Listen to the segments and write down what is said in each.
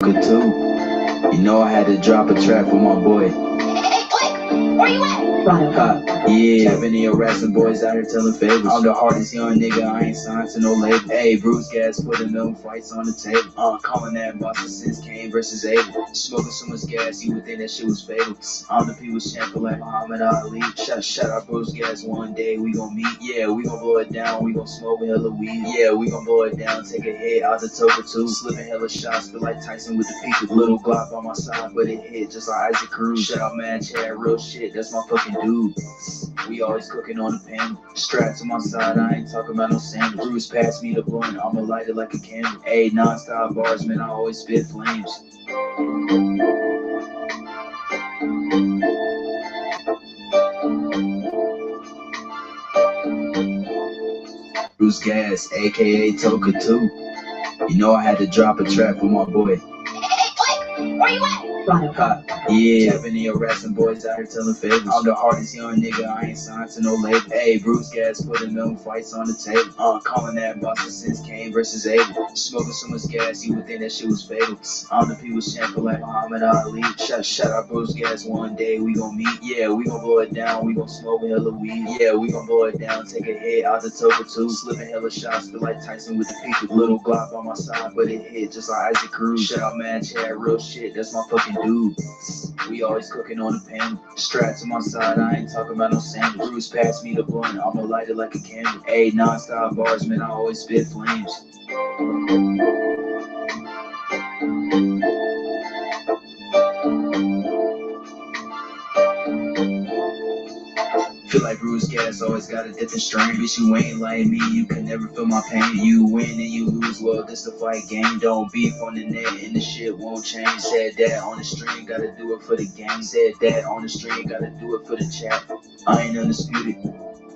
Good too. You know I had to drop a track for my boy. Where you at? Yeah, I've been here harassing boys out here telling favors. I'm the hardest young nigga, I ain't signed to no label. Hey, Bruce gas putting them fights on the table. Calling that Boston since Kane versus Abel. Smoking so much gas, you would think that shit was fatal. I'm the people's champion like Muhammad Ali. Shout out Bruce gas, one day we gon' meet. Yeah, we gon' blow it down, we gon' smoke hella weed. Yeah, we gon' blow it down, take a hit out the toker too. Slipping hella shots, feel like Tyson with the peak. Little Glock on my side, but it hit just like Isaac Cruz. Shout out man, Chad, real shit, that's my fucking dude. We always cooking on the pan. Strapped to my side, I ain't talking about no sandwich. Bruce pass me the blunt, I'ma light it like a candle. Ayy, non-stop bars, man, I always spit flames. Bruce Gas, aka Toka too. You know I had to drop a track for my boy. Where you at? Yeah, I've been here harassing boys out here telling favors. I'm the hardest young nigga, I ain't signed to no label. Hey, Bruce gas putting them fights on the table. Calling that Boston since Kane versus Abel. Smoking so much gas, you would think that shit was fatal. I'm the people's champion like Muhammad Ali. Shout out Bruce gas, one day we gon' meet. Yeah, we gon' blow it down, we gon' smoke hella weed. Yeah, we gon' blow it down, take a hit out the toker too. Slipping hella shots, feel like Tyson with the peak. Little Glock on my side, but it hit just like Isaac Cruz. Shout out man, Chad, real shit, that's my fucking dude. We always cooking on the pan. Strapped to my side, I ain't talking about no sandwich. Bruce pass me the blunt, I'ma light it like a candle. Ayy, non-stop bars, man, I always spit flames. Feel like Bruce Gas always got a different strain. Bitch, you ain't like me, you can never feel my pain. You win and you lose, well, this the fight game. Don't beef on the net and the shit won't change. Said that on the stream, gotta do it for the game. Said that on the stream, gotta do it for the chat. I ain't undisputed.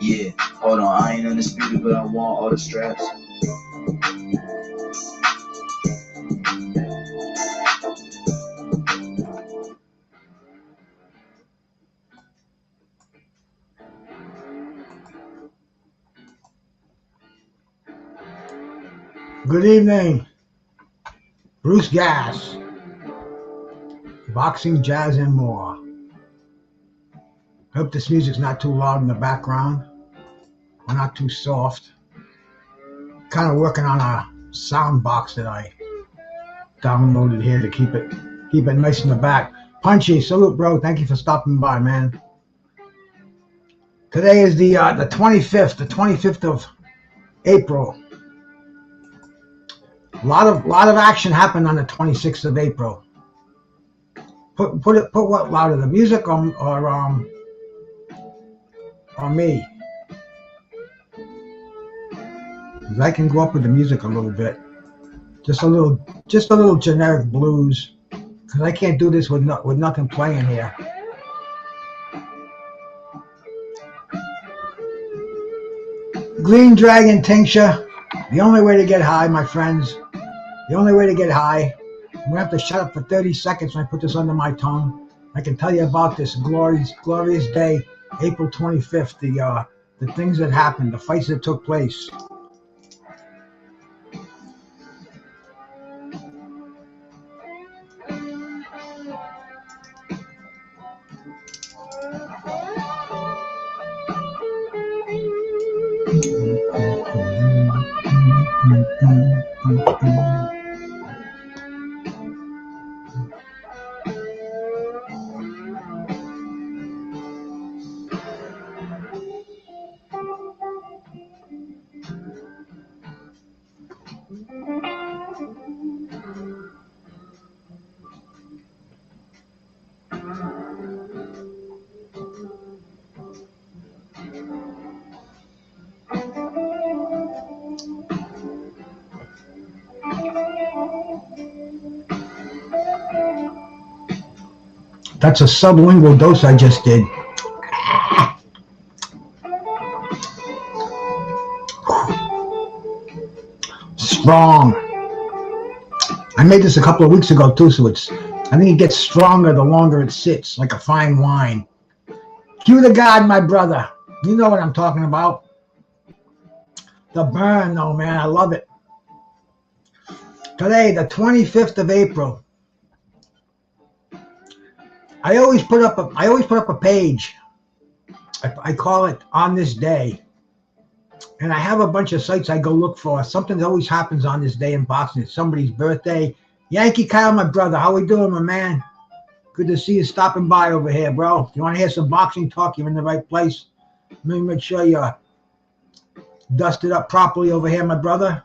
Yeah, hold on, I ain't undisputed, but I want all the straps. Good evening, Bruce Gas, boxing, jazz, and more. Hope this music's not too loud in the background, or not too soft. Kind of working on a sound box that I downloaded here to keep it nice in the back. Punchy, salute, bro. Thank you for stopping by, man. Today is the 25th of April. A lot of action happened on the 26th of April. Put what louder, the music or me? 'Cause I can go up with the music a little bit, just a little generic blues. Cause I can't do this with nothing playing here. Green Dragon tincture, the only way to get high, my friends. The only way to get high. I'm gonna have to shut up for 30 seconds when I put this under my tongue. I can tell you about this glorious day, April 25th, the things that happened, the fights that took place. That's a sublingual dose I just did. Strong. I made this a couple of weeks ago too, so I think it gets stronger the longer it sits, like a fine wine. Cue the God, my brother. You know what I'm talking about. The burn, though, man. I love it. Today, the 25th of April, I always put up a page. I call it On This Day. And I have a bunch of sites I go look for. Something always happens on this day in boxing. It's somebody's birthday. Yankee Kyle, my brother. How we doing, my man? Good to see you stopping by over here, bro. If you want to hear some boxing talk, you're in the right place. Let me make sure you're dusted up properly over here, my brother.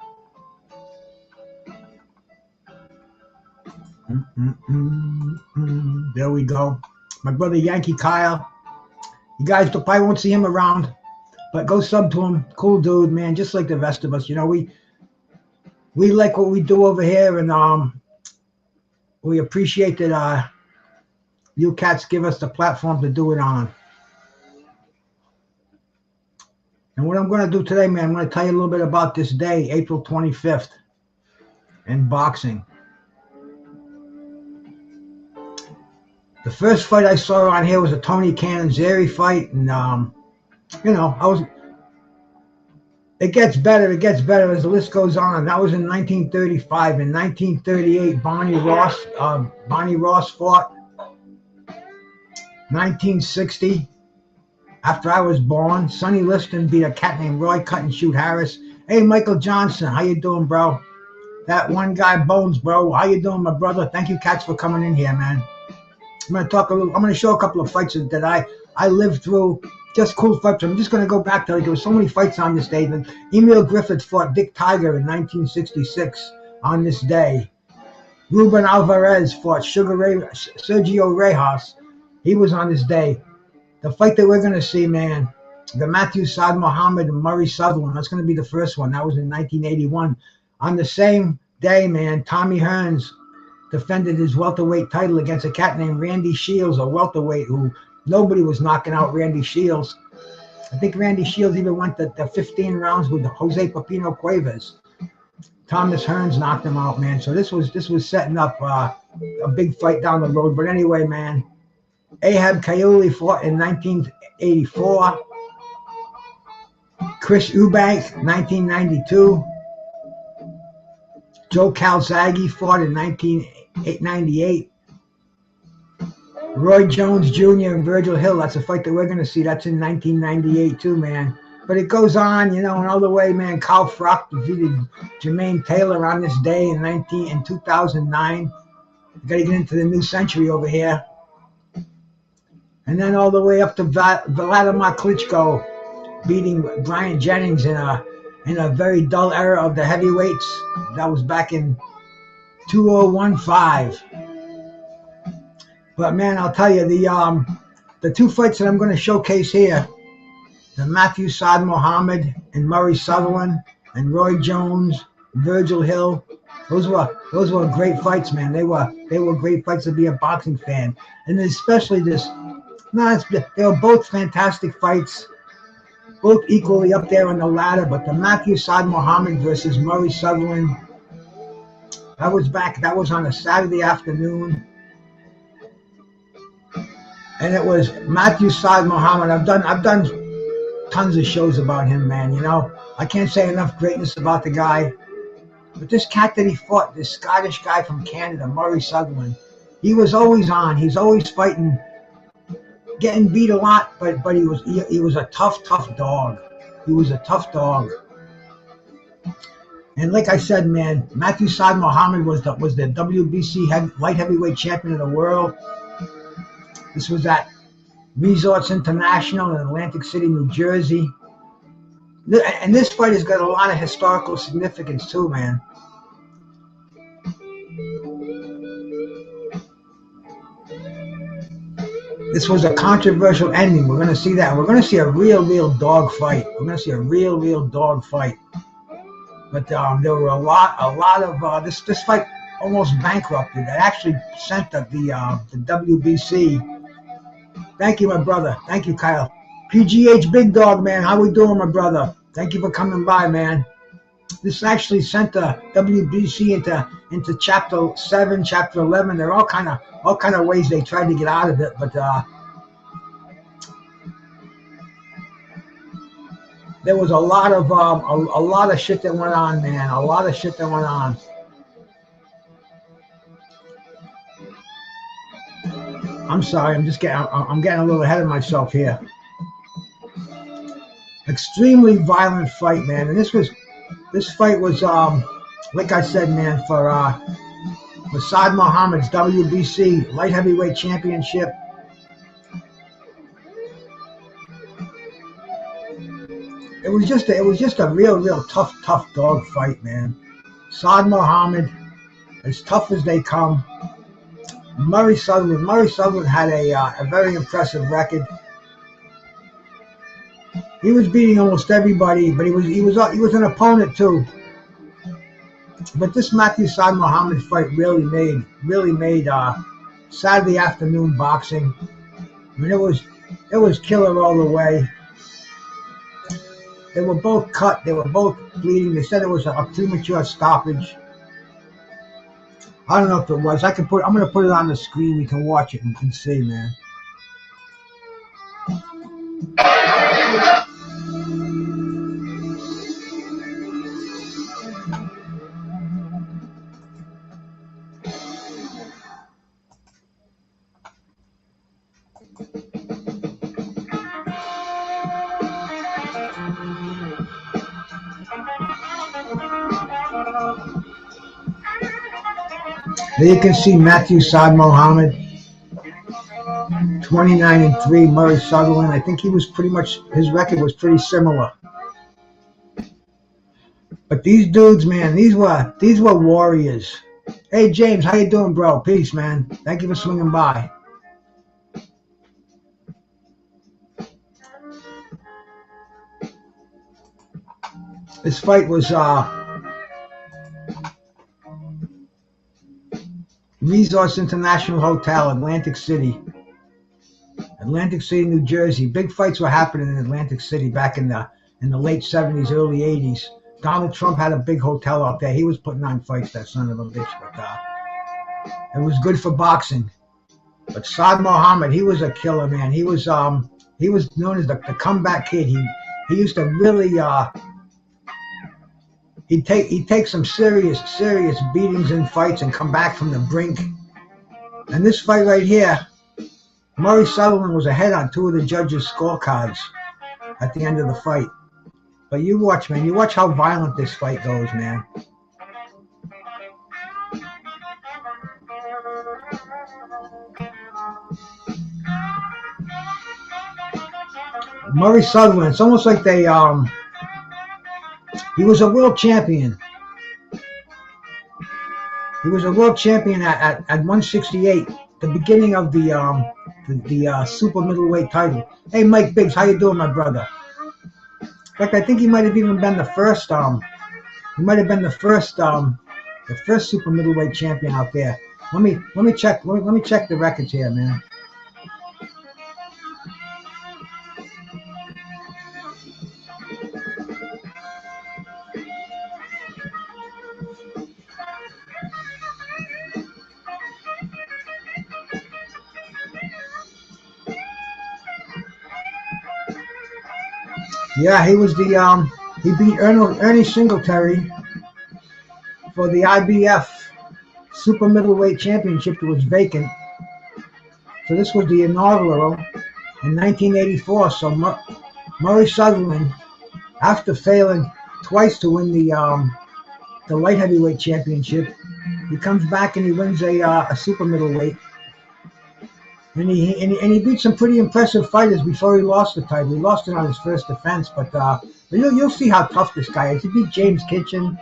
There we go. My brother Yankee Kyle. You guys probably won't see him around, but go sub to him. Cool dude, man. Just like the rest of us. You know, we like what we do over here, and we appreciate that you cats give us the platform to do it on. And what I'm going to do today, man, I'm going to tell you a little bit about this day, April 25th, in boxing. The first fight I saw on here was a Tony Cannonieri fight, and you know, it gets better as the list goes on. That was in 1935. In 1938, Bonnie Ross fought. 1960, after I was born, Sonny Liston beat a cat named Roy Cut and Shoot Harris. Hey, Michael Johnson, how you doing, bro? That one guy, Bones, bro. How you doing, my brother? Thank you, cats, for coming in here, man. I'm going to show a couple of fights that I lived through. Just cool fights. I'm just going to go back to, like, there were so many fights on this day. Emil Griffith fought Dick Tiger in 1966 on this day. Ruben Alvarez fought Sergio Rejas. He was on this day. The fight that we're going to see, man, the Matthew Saad Muhammad and Murray Sutherland, that's going to be the first one. That was in 1981. On the same day, man, Tommy Hearns defended his welterweight title against a cat named Randy Shields, a welterweight who nobody was knocking out Randy Shields. I think Randy Shields even went the 15 rounds with Jose Pepino Cuevas. Thomas Hearns knocked him out, man. So this was setting up a big fight down the road. But anyway, man, Ahab Kayuli fought in 1984. Chris Eubank, 1992. Joe Calzaghe fought in 1998. Roy Jones Jr. and Virgil Hill, that's a fight that we're going to see. That's in 1998 too, man. But it goes on, you know, another way, man. Carl Froch defeated Jermaine Taylor on this day in 2009. We got to get into the new century over here. And then all the way up to Vladimir Klitschko beating Brian Jennings in a very dull era of the heavyweights. That was back in 2015. But man, I'll tell you, the two fights that I'm going to showcase here, the Matthew Saad Muhammad and Murray Sutherland and Roy Jones, Virgil Hill, those were great fights, man. They were great fights to be a boxing fan, and especially this. No, they were both fantastic fights, both equally up there on the ladder. But the Matthew Saad Muhammad versus Murray Sutherland, that was on a Saturday afternoon, and it was Matthew Saad Muhammad. I've done tons of shows about him, man. You know, I can't say enough greatness about the guy. But this cat that he fought, this Scottish guy from Canada, Murray Sutherland, he was always on. He's always fighting, getting beat a lot, but he was a tough dog. He was a tough dog. And like I said, man, Matthew Saad Muhammad was the WBC light heavyweight champion of the world. This was at Resorts International in Atlantic City, New Jersey. And this fight has got a lot of historical significance too, man. This was a controversial ending. We're going to see that. We're going to see a real dog fight. We're going to see a real dog fight. But there were a lot of this fight almost bankrupted. It actually sent the WBC. Thank you, my brother. Thank you, Kyle. PGH Big Dog, man. How we doing, my brother? Thank you for coming by, man. This actually sent the WBC into Chapter 7, Chapter 11. There are all kind of ways they tried to get out of it, but there was a lot of shit that went on, man. A lot of shit that went on. I'm sorry, I'm getting a little ahead of myself here. Extremely violent fight, man. And this fight was like I said, man, for Saad Muhammad's WBC light heavyweight championship. It was just a real tough dog fight, man. Saad Muhammad, as tough as they come. Murray Sutherland had a very impressive record. He was beating almost everybody, but he was an opponent too. But this Matthew Saad Muhammad fight really made Saturday afternoon boxing. I mean, it was killer all the way. They were both cut. They were both bleeding. They said it was a premature stoppage. I don't know if it was. I'm going to put it on the screen. You can watch it and see, man. There you can see Matthew Saad Muhammad, 29-3. Murray Sutherland, I think he was pretty much, his record was pretty similar. But these dudes, man, these were warriors. Hey James, how you doing, bro? Peace, man. Thank you for swinging by. This fight was Resource International Hotel, Atlantic City, New Jersey. Big fights were happening in Atlantic City back in the late 70s, early 80s. Donald Trump had a big hotel out there. He was putting on fights, that son of a bitch. But it was good for boxing. But Saad Muhammad, he was a killer, man. He was known as the comeback kid. He used to really he'd take some serious beatings in fights and come back from the brink. And this fight right here, Murray Sutherland was ahead on two of the judges' scorecards at the end of the fight. But you watch, man. You watch how violent this fight goes, man. Murray Sutherland, it's almost like they he was a world champion. He was a world champion at 168, the beginning of the super middleweight title. Hey, Mike Biggs, how you doing, my brother? In fact, I think he might have even been the first. He might have been the first super middleweight champion out there. Let me check. Let me check the records here, man. Yeah, he was he beat Ernie Singletary for the IBF Super Middleweight Championship that was vacant. So this was the inaugural in 1984. So Murray Sutherland, after failing twice to win the light heavyweight championship, he comes back and he wins a super middleweight. And he beat some pretty impressive fighters before he lost the title. He lost it on his first defense, but you'll see how tough this guy is. He beat James Kitchen.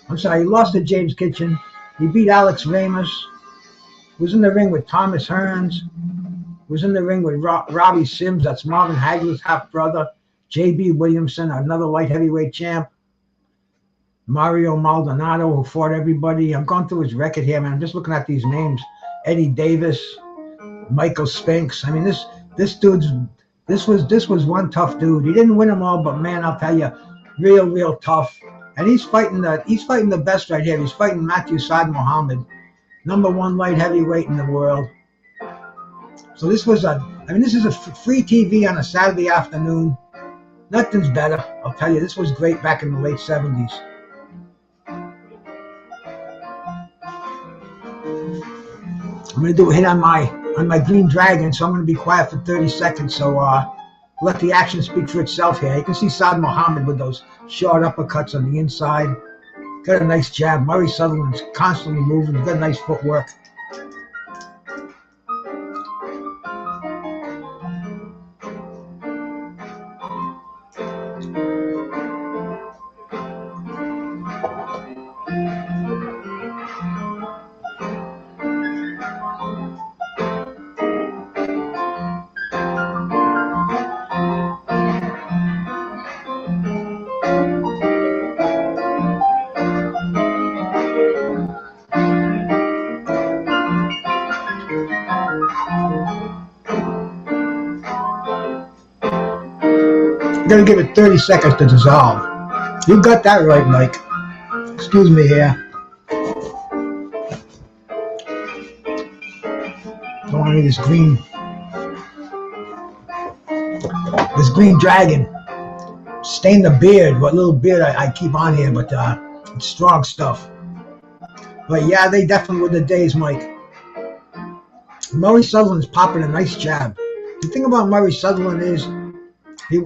I'm sorry, he lost to James Kitchen. He beat Alex Ramos. Was in the ring with Thomas Hearns. Was in the ring with Robbie Sims. That's Marvin Hagler's half brother. J.B. Williamson, another light heavyweight champ. Mario Maldonado, who fought everybody. I'm going through his record here, man. I'm just looking at these names. Eddie Davis. Michael Spinks. I mean, this was one tough dude. He didn't win them all, but man, I'll tell you, real tough. And he's fighting the best right here. He's fighting Matthew Saad Muhammad, #1 light heavyweight in the world. So this is a free TV on a Saturday afternoon. Nothing's better. I'll tell you, this was great back in the late 70s. I'm gonna do a hit on my on my Green Dragon, so I'm going to be quiet for 30 seconds. So let the action speak for itself here. You can see Saad Muhammad with those short uppercuts on the inside. Got a nice jab. Murray Sutherland's constantly moving. He's got nice footwork. Gonna give it 30 seconds to dissolve. You got that right, Mike. Excuse me here. Don't want any this green dragon. Stain the beard. What little beard I keep on here, but it's strong stuff. But yeah, they definitely were the days, Mike. Murray Sutherland's popping a nice jab. The thing about Murray Sutherland is he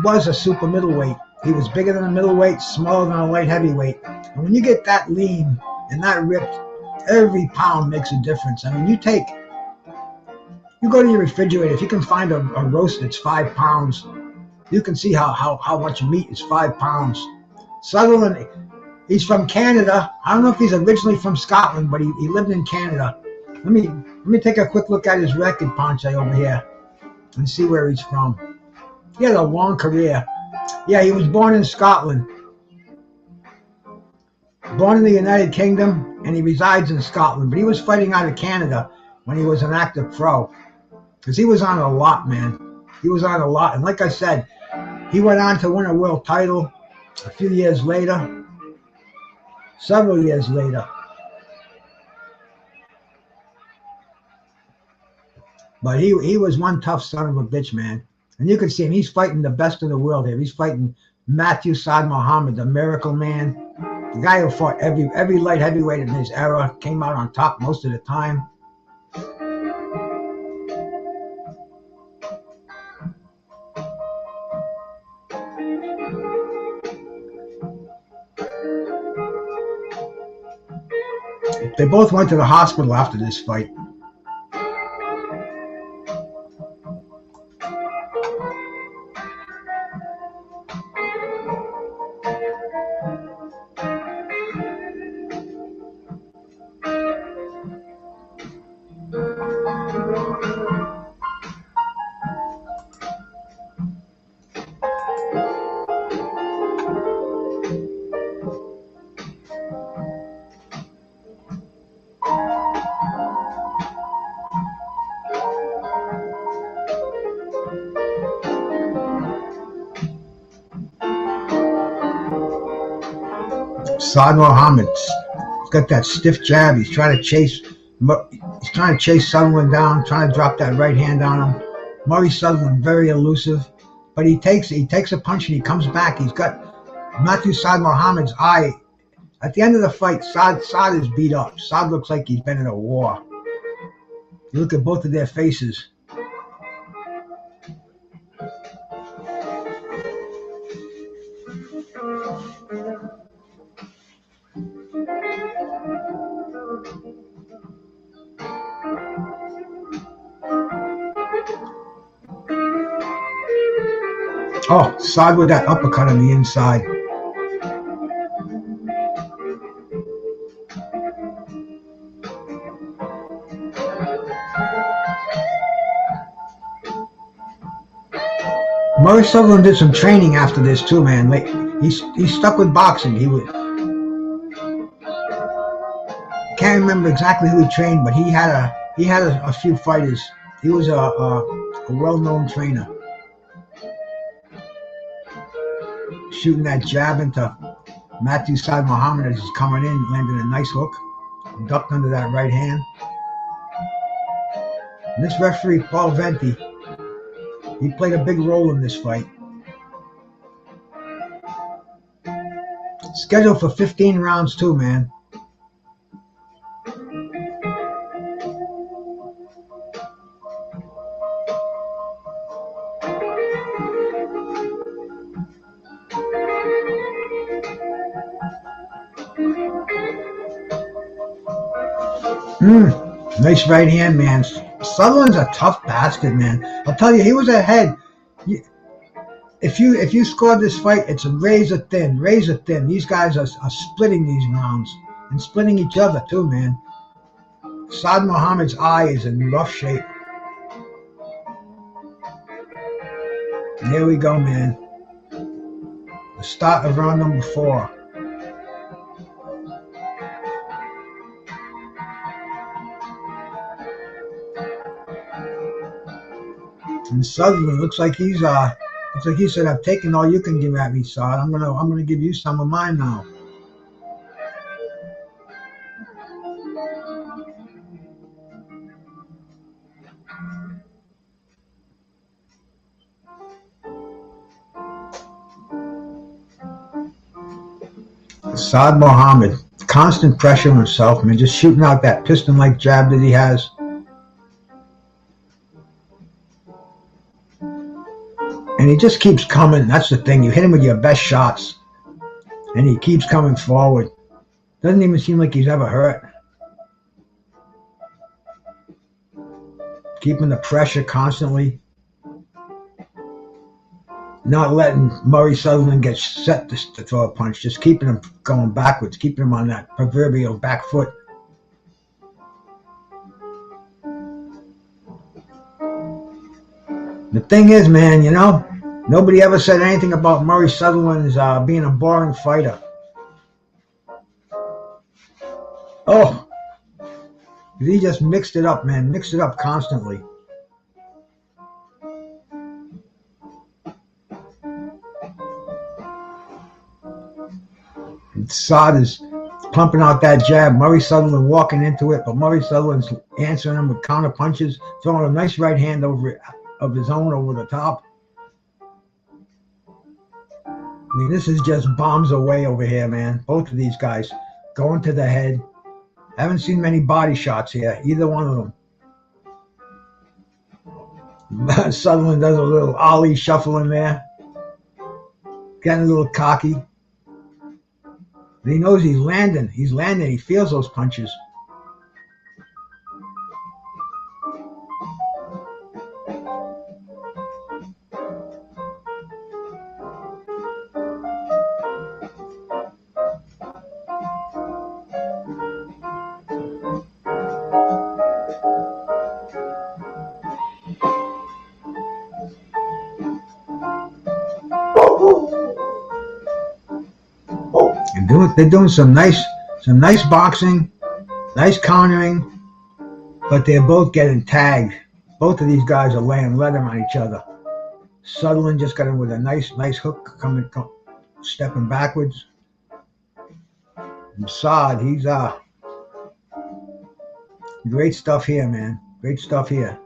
was a super middleweight. He was bigger than a middleweight, smaller than a light heavyweight. And when you get that lean and that ripped, every pound makes a difference. I mean, you go to your refrigerator, if you can find a roast that's 5 pounds, you can see how much meat is 5 pounds. Sutherland, he's from Canada. I don't know if he's originally from Scotland, but he lived in Canada. Let me take a quick look at his record, Ponche, over here, and see where he's from. He had a long career. Yeah, he was born in Scotland. Born in the United Kingdom, and he resides in Scotland. But he was fighting out of Canada when he was an active pro. Because he was on a lot, man. He was on a lot. And like I said, he went on to win a world title a few years later. Several years later. But he was one tough son of a bitch, man. And you can see him. He's fighting the best in the world here. He's fighting Matthew Saad Muhammad, the Miracle Man. The guy who fought every light heavyweight in his era, came out on top most of the time. They both went to the hospital after this fight. Saad Muhammad's got that stiff jab. He's trying to chase Sutherland down, trying to drop that right hand on him. Murray Sutherland very elusive, but he takes a punch and he comes back. He's got Matthew Saad Muhammad's eye. At the end of the fight, Saad is beat up. Saad looks like he's been in a war. You look at both of their faces. Oh, Saad with that uppercut on the inside. Murray Sutherland did some training after this too, man. Like he stuck with boxing. Can't remember exactly who he trained, but he had a few fighters. He was a well-known trainer. Shooting that jab into Matthew Saad Muhammad as he's coming in, landing a nice hook, ducked under that right hand. And this referee, Paul Venti, he played a big role in this fight. Scheduled for 15 rounds too, man. Nice right hand, man. Sutherland's a tough bastard, man. I'll tell you, he was ahead. If you scored this fight, it's a razor thin. These guys are splitting these rounds and splitting each other too, man. Saad Muhammad's eye is in rough shape. And here we go, man. The start of round number 4. And Sutherland looks like he said, "I've taken all you can give at me, Saad. I'm gonna give you some of mine now." Saad Muhammad, constant pressure on himself, man, just shooting out that piston-like jab that he has. And he just keeps coming. That's the thing. You hit him with your best shots, and he keeps coming forward. Doesn't even seem like he's ever hurt. Keeping the pressure constantly. Not letting Murray Sutherland get set to throw a punch. Just keeping him going backwards. Keeping him on that proverbial back foot. The thing is, man, you know, nobody ever said anything about Murray Sutherland's being a boring fighter. Oh, he just mixed it up, man. Mixed it up constantly. And Saad is pumping out that jab. Murray Sutherland walking into it, but Murray Sutherland's answering him with counter punches, throwing a nice right hand over it. Of his own over the top. I mean, this is just bombs away over here, man. Both of these guys going to the head. I haven't seen many body shots here, either one of them. Sutherland does a little ollie shuffle in there. Getting a little cocky. But he knows he's landing. He's landing. He feels those punches. They're doing some nice boxing, nice countering, but they're both getting tagged. Both of these guys are laying leather on each other. Sutherland just got him with a nice hook stepping backwards. And Saad, he's great stuff here, man. Great stuff here.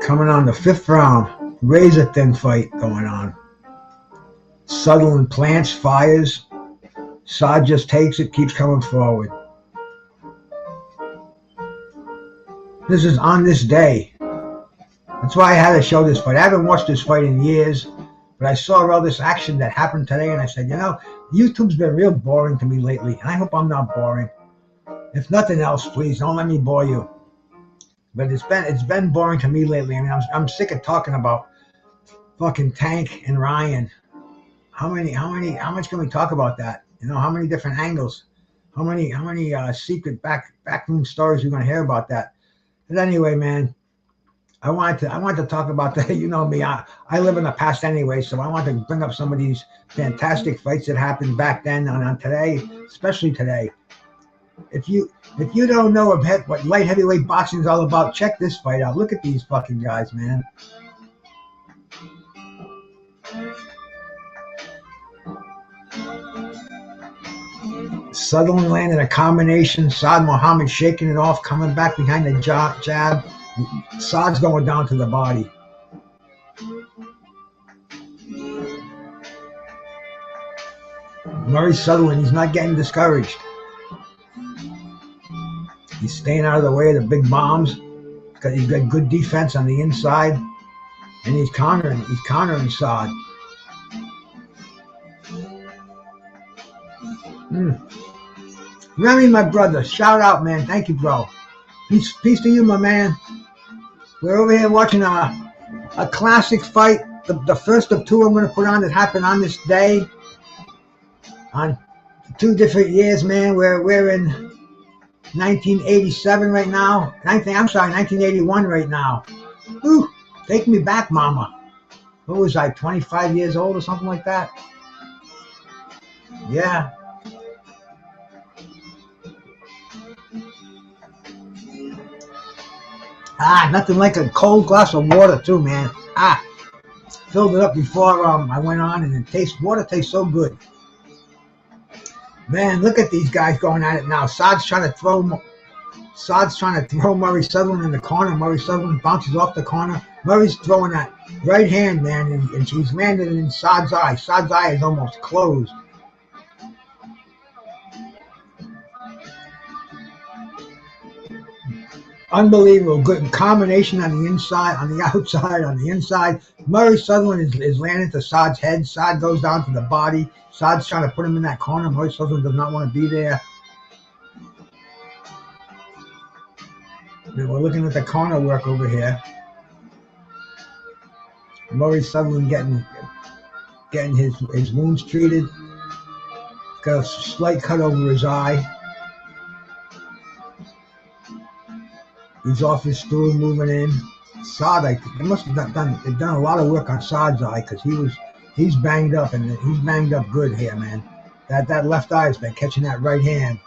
Coming on the 5th round, razor thin fight going on. Sutherland plants, fires. Saad just takes it, keeps coming forward. This is on this day. That's why I had to show this fight. I haven't watched this fight in years, but I saw all this action that happened today, and I said, you know, YouTube's been real boring to me lately, and I hope I'm not boring. If nothing else, please don't let me bore you. But it's been boring to me lately. I mean, I'm sick of talking about fucking Tank and Ryan. How much can we talk about that? You know, how many different angles? How many secret backroom stories we're gonna hear about that? But anyway, man, I wanted to talk about that. You know me, I live in the past anyway, so I want to bring up some of these fantastic fights that happened back then and on today, especially today. If you don't know what light heavyweight boxing is all about, check this fight out. Look at these fucking guys, man. Sutherland landing a combination. Saad Muhammad shaking it off, coming back behind the jab. Saad's going down to the body. Murray Sutherland, he's not getting discouraged. He's staying out of the way of the big bombs. He's got good defense on the inside, and he's countering Saad. Remy, my brother, shout out, man. Thank you, bro. Peace to you, my man. We're over here watching a classic fight, the first of two I'm going to put on that happened on this day, on 2 different years, man. We're in 1987 right now. 1981 right now. Ooh, take me back, mama. What was I, 25 years old or something like that? Yeah. Nothing like a cold glass of water too, man. Filled it up before I went on, and water tastes so good. Man, look at these guys going at it now. Saad's trying to throw Murray Sutherland in the corner. Murray Sutherland bounces off the corner. Murray's throwing that right hand, man, and she's landed in Saad's eye. Saad's eye is almost closed. Unbelievable. Good combination on the inside, on the outside, on the inside. Murray Sutherland is landing to Saad's head. Saad goes down to the body. Saad's trying to put him in that corner. Murray Sutherland does not want to be there. And we're looking at the corner work over here. Murray Sutherland getting his wounds treated. Got a slight cut over his eye. He's off his stool, moving in. Saad, they must have done a lot of work on Saad's eye, because he's banged up, and he's banged up good here, man. That left eye has been catching that right hand.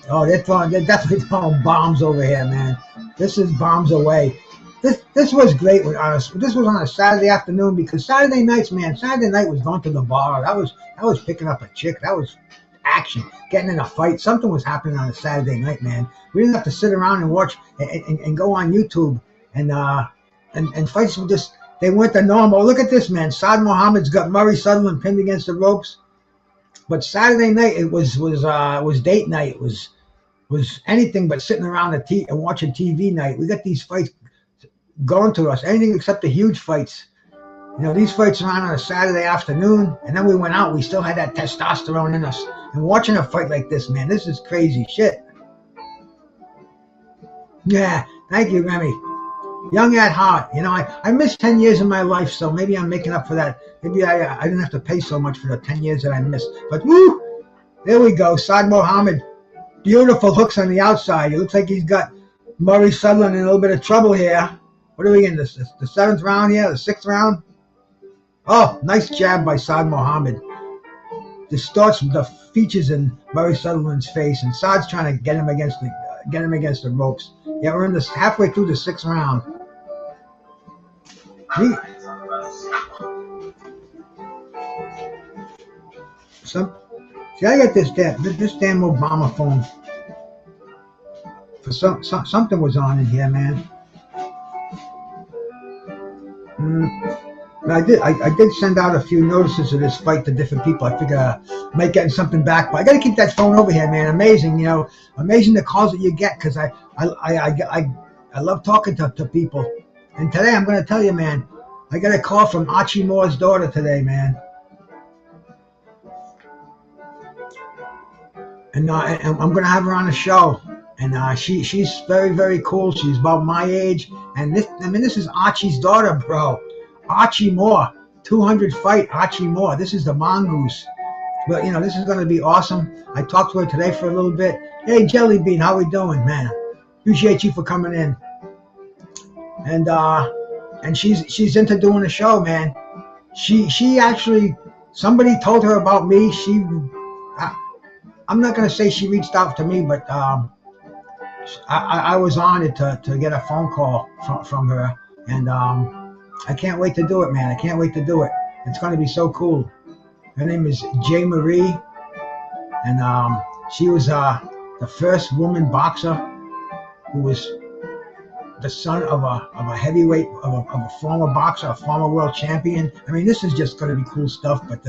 Oh, they're definitely throwing bombs over here, man. This is bombs away. This was great. This was on a Saturday afternoon, because Saturday nights, man. Saturday night was going to the bar. That was picking up a chick. That was action, getting in a fight. Something was happening on a Saturday night, man. We didn't have to sit around and watch and go on YouTube and fights were just, they weren't the normal. Look at this, man. Saad Muhammad's got Murray Sutherland pinned against the ropes. But Saturday night it was date night. It was anything but sitting around and watching TV night. We got these fights going to us, anything except the huge fights. You know, these fights are on a Saturday afternoon, and then we went out. We still had that testosterone in us. And watching a fight like this, man, this is crazy shit. Yeah, thank you, Remy. Young at heart. You know, I missed 10 years of my life, so maybe I'm making up for that. Maybe I didn't have to pay so much for the 10 years that I missed. But woo, there we go. Saad Muhammad, beautiful hooks on the outside. It looks like he's got Murray Sutherland in a little bit of trouble here. What are we in, the 7th round here, the 6th round? Oh, nice jab by Saad Muhammad. Distorts the features in Murray Sutherland's face, and Saad's trying to get him against the ropes. Yeah, we're in this halfway through the 6th round. See, I got this damn Obama phone. For something was on in here, man. I did send out a few notices of this fight to different people. I figure I might get something back, but I got to keep that phone over here, man. Amazing, you know, amazing the calls that you get, because I love talking to people. And today I'm going to tell you, man, I got a call from Archie Moore's daughter today, man. And I'm going to have her on the show. And she's very, very cool. She's about my age. And this is Archie's daughter, bro. Archie Moore, 200 fight Archie Moore. This is the mongoose. But, you know, this is going to be awesome. I talked to her today for a little bit. Hey, Jelly Bean, how we doing, man? Appreciate you for coming in. And she's into doing a show, man. She actually, somebody told her about me. I'm not going to say she reached out to me, but I was honored to get a phone call from her. And I can't wait to do it, man. I can't wait to do it. It's going to be so cool. Her name is J. Marie, and she was the first woman boxer who was the son of a heavyweight, of a former boxer, a former world champion. I mean, this is just going to be cool stuff. But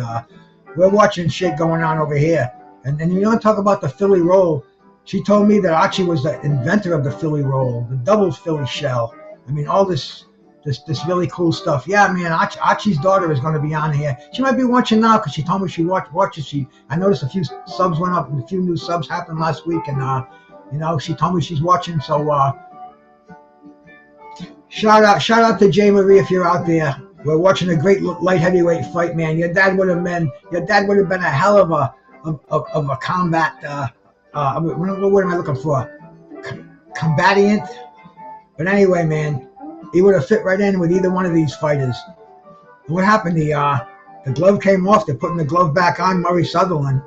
we're watching shit going on over here. And you don't talk about the Philly roll. She told me that Archie was the inventor of the Philly roll, the double Philly shell. I mean, all this this really cool stuff. Yeah, man, Archie's daughter is going to be on here. She might be watching now because she told me she watches. I noticed a few subs went up and a few new subs happened last week, and you know, she told me she's watching. So shout out to J Marie if you're out there. We're watching a great light heavyweight fight, man. Your dad would have been a hell of a combat. What am I looking for? Combatant. But anyway, man, he would have fit right in with either one of these fighters. And what happened? The glove came off. They're putting the glove back on Murray Sutherland.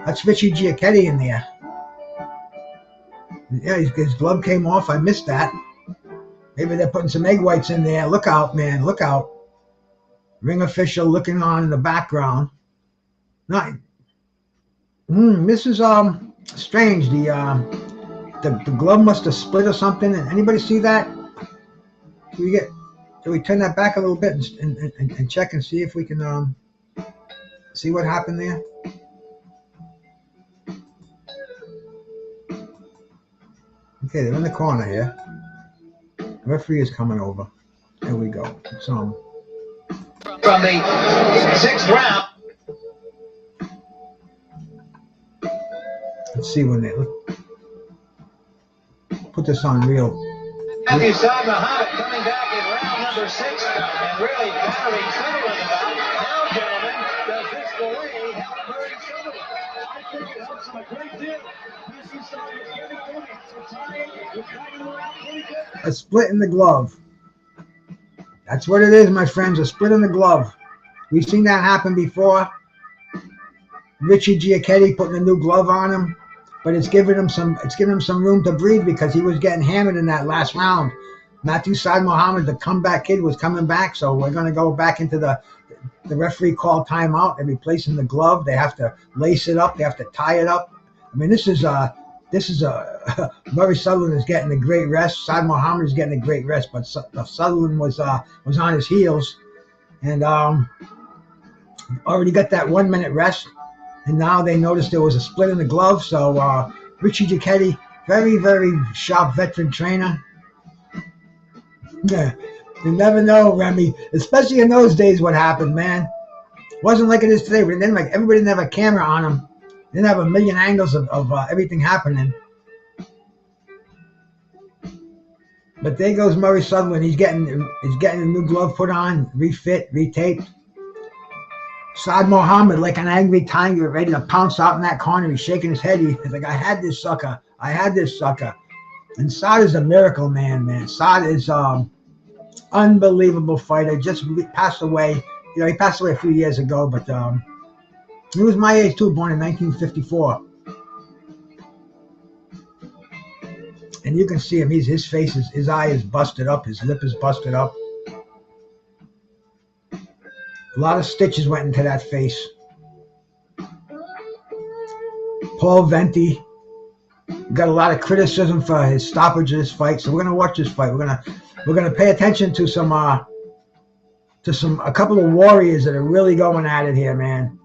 That's Richie Giacchetti in there. Yeah, his glove came off. I missed that. Maybe they're putting some egg whites in there. Look out, man. Look out. Ring official looking on in the background. This is strange. The glove must have split or something. Anybody see that? Can we turn that back a little bit and check and see if we can see what happened there? Okay, they're in the corner here. The referee is coming over. There we go. From the sixth round. Let's see when they put this on real. Matthew Saad Muhammad coming back in round number 6 and really battering Sutherland about. Now, gentlemen, does this delay help Virgil Sutherland? I think it helps him a great deal. Matthew Saad is getting going. It's hanging around pretty good. A split in the glove. That's what it is, my friends. A split in the glove. We've seen that happen before. Richie Giacchetti putting a new glove on him, but it's giving him some room to breathe because he was getting hammered in that last round. Matthew Saad Muhammad, the comeback kid, was coming back, so we're going to go back into the referee called timeout. They're replacing the glove. They have to lace it up. They have to tie it up. I mean, this is Murray Sutherland is getting a great rest. Saad Muhammad is getting a great rest, but Sutherland was on his heels, and already got that 1 minute rest. And now they noticed there was a split in the glove. So Richie Giacchetti, very, very sharp veteran trainer. Yeah, you never know, Remy. Especially in those days, what happened, man. Wasn't like it is today. But then, like, everybody didn't have a camera on them. They didn't have a million angles of everything happening. But there goes Murray Sutherland. He's getting a new glove put on, refit, retaped. Saad Muhammad, like an angry tiger, ready to pounce out in that corner. He's shaking his head. He's like, I had this sucker. And Saad is a miracle man. Saad is unbelievable fighter. Just passed away. You know, he passed away a few years ago, but he was my age too, born in 1954. And you can see him. His face his eye is busted up. His lip is busted up. A lot of stitches went into that face. Paul Venti got a lot of criticism for his stoppage of this fight, so we're gonna watch this fight. We're gonna pay attention to a couple of warriors that are really going at it here, man.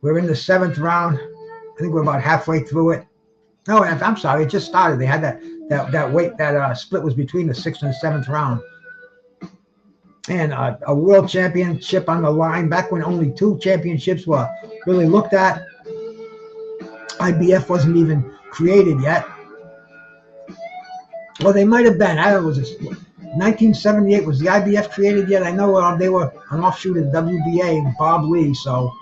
We're in the 7th round. I think we're about halfway through it. No, I'm sorry, it just started. They had that split was between the 6th and 7th round. And a world championship on the line back when only 2 championships were really looked at. IBF wasn't even created yet. Well, they might have been. I don't know, was it 1978? Was the IBF created yet? I know they were an offshoot of WBA and Bob Lee. So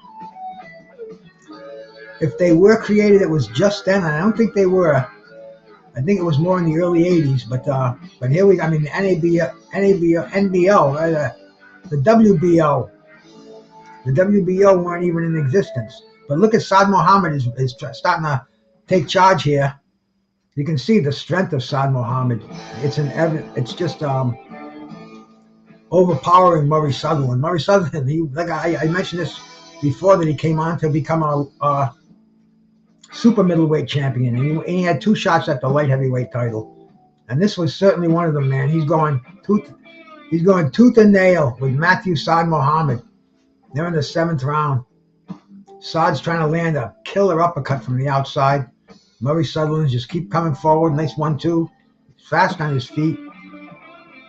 if they were created, it was just then. I don't think they were. I think it was more in the early 80s, but here the NBO, the WBO. The WBO weren't even in existence. But look at Saad Muhammad is starting to take charge here. You can see the strength of Saad Muhammad. It's just overpowering Murray Sutherland. Murray Sutherland, I mentioned this before, that he came on to become a super middleweight champion, and he had 2 shots at the light heavyweight title, and this was certainly one of them, man. He's going tooth and nail with Matthew Saad Muhammad. They're in the 7th round. Saad's trying to land a killer uppercut from the outside. Murray Sutherland just keep coming forward. Nice 1-2. Fast on his feet.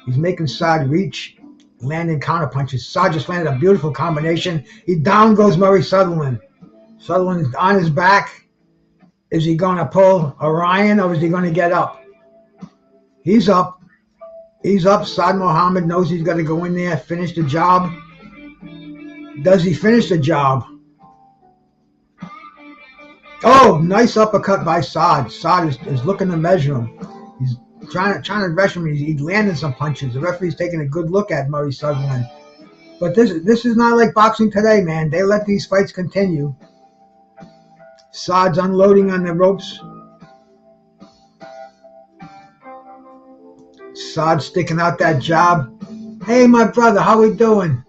He's making Saad reach, landing counter punches. Saad just landed a beautiful combination. Down goes Murray Sutherland. Sutherland's on his back. Is he going to pull Orion or is he going to get up? He's up. He's up. Saad Muhammad knows he's got to go in there, finish the job. Does he finish the job? Oh, nice uppercut by Saad. Saad is looking to measure him. He's trying to rush him. He's landing some punches. The referee's taking a good look at Murray Sutherland. But this is not like boxing today, man. They let these fights continue. Saad's unloading on the ropes. Saad sticking out that jab. Hey, my brother, how we doing?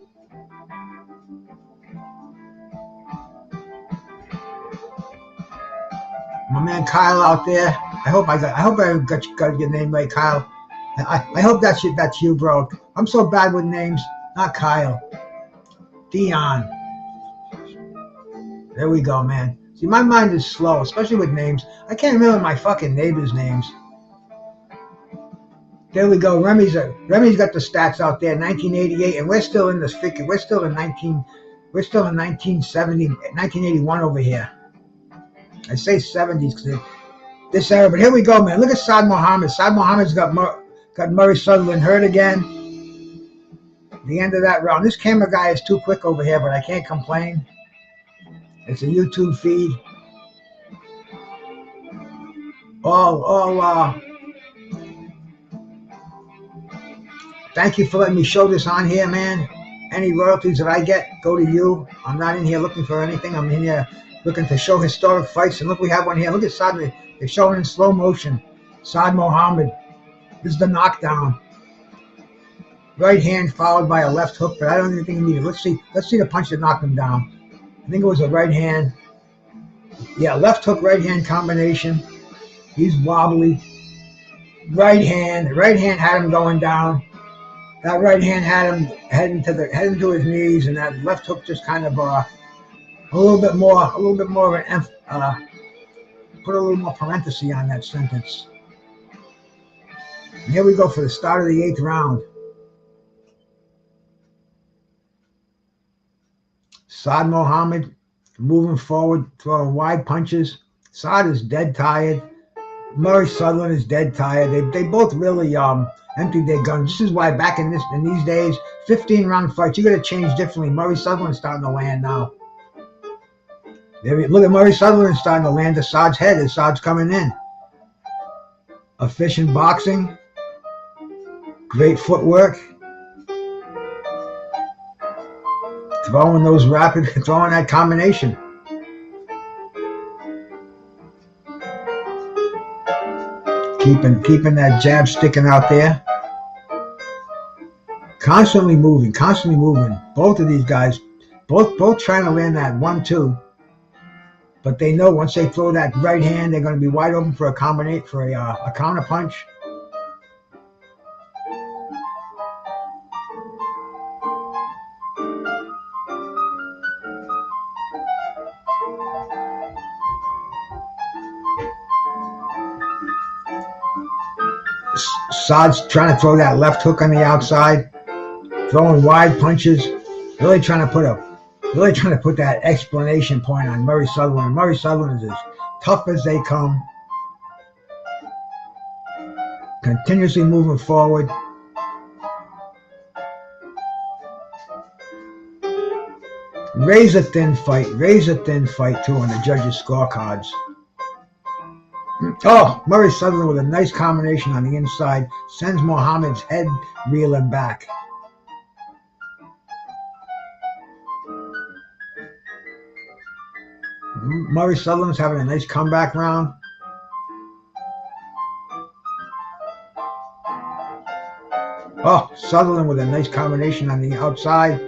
My man Kyle out there. I hope I got your name right, Kyle. I hope that's you, bro. I'm so bad with names. Not Kyle. Dion. There we go, man. See, my mind is slow, especially with names. I can't remember my fucking neighbors' names. There we go. Remy's got the stats out there. 1988, and we're still in this figure. We're still in 1970, 1981 over here. I say 70s because this era, but here we go, man. Look at Saad Muhammad. Saad Muhammad's got Murray Sutherland hurt again. The end of that round. This camera guy is too quick over here, but I can't complain. It's a YouTube feed. Thank you for letting me show this on here, man. Any royalties that I get go to you. I'm not in here looking for anything. I'm in here looking to show historic fights. And look, we have one here. Look at Saad. They're showing in slow motion. Saad Muhammad. This is the knockdown. Right hand followed by a left hook, but I don't even think he needed it. Let's see the punch that knocked him down. I think it was a right hand. Yeah, left hook, right hand combination. He's wobbly. Right hand. The right hand had him going down. That right hand had him heading to his knees, and that left hook just kind of a little bit more of an put a little more parenthesis on that sentence. And here we go for the start of the 8th round. Saad Muhammad moving forward, throwing wide punches. Saad is dead tired. Murray Sutherland is dead tired. They both really emptied their guns. This is why back in these days, 15-round fights, you got to change differently. Murray Sutherland's starting to land now. Look at Murray Sutherland starting to land to Saad's head as Saad's coming in. Efficient boxing. Great footwork. Throwing that combination. Keeping that jab sticking out there. Constantly moving. Both of these guys, both trying to land that 1-2. But they know once they throw that right hand, they're going to be wide open for a counter punch. Saad's trying to throw that left hook on the outside, throwing wide punches, really trying to put that explanation point on Murray Sutherland. Murray Sutherland is as tough as they come, continuously moving forward. Razor thin fight too on the judges' scorecards. Oh, Murray Sutherland with a nice combination on the inside sends Muhammad's head reeling back. Murray Sutherland's having a nice comeback round. Oh, Sutherland with a nice combination on the outside.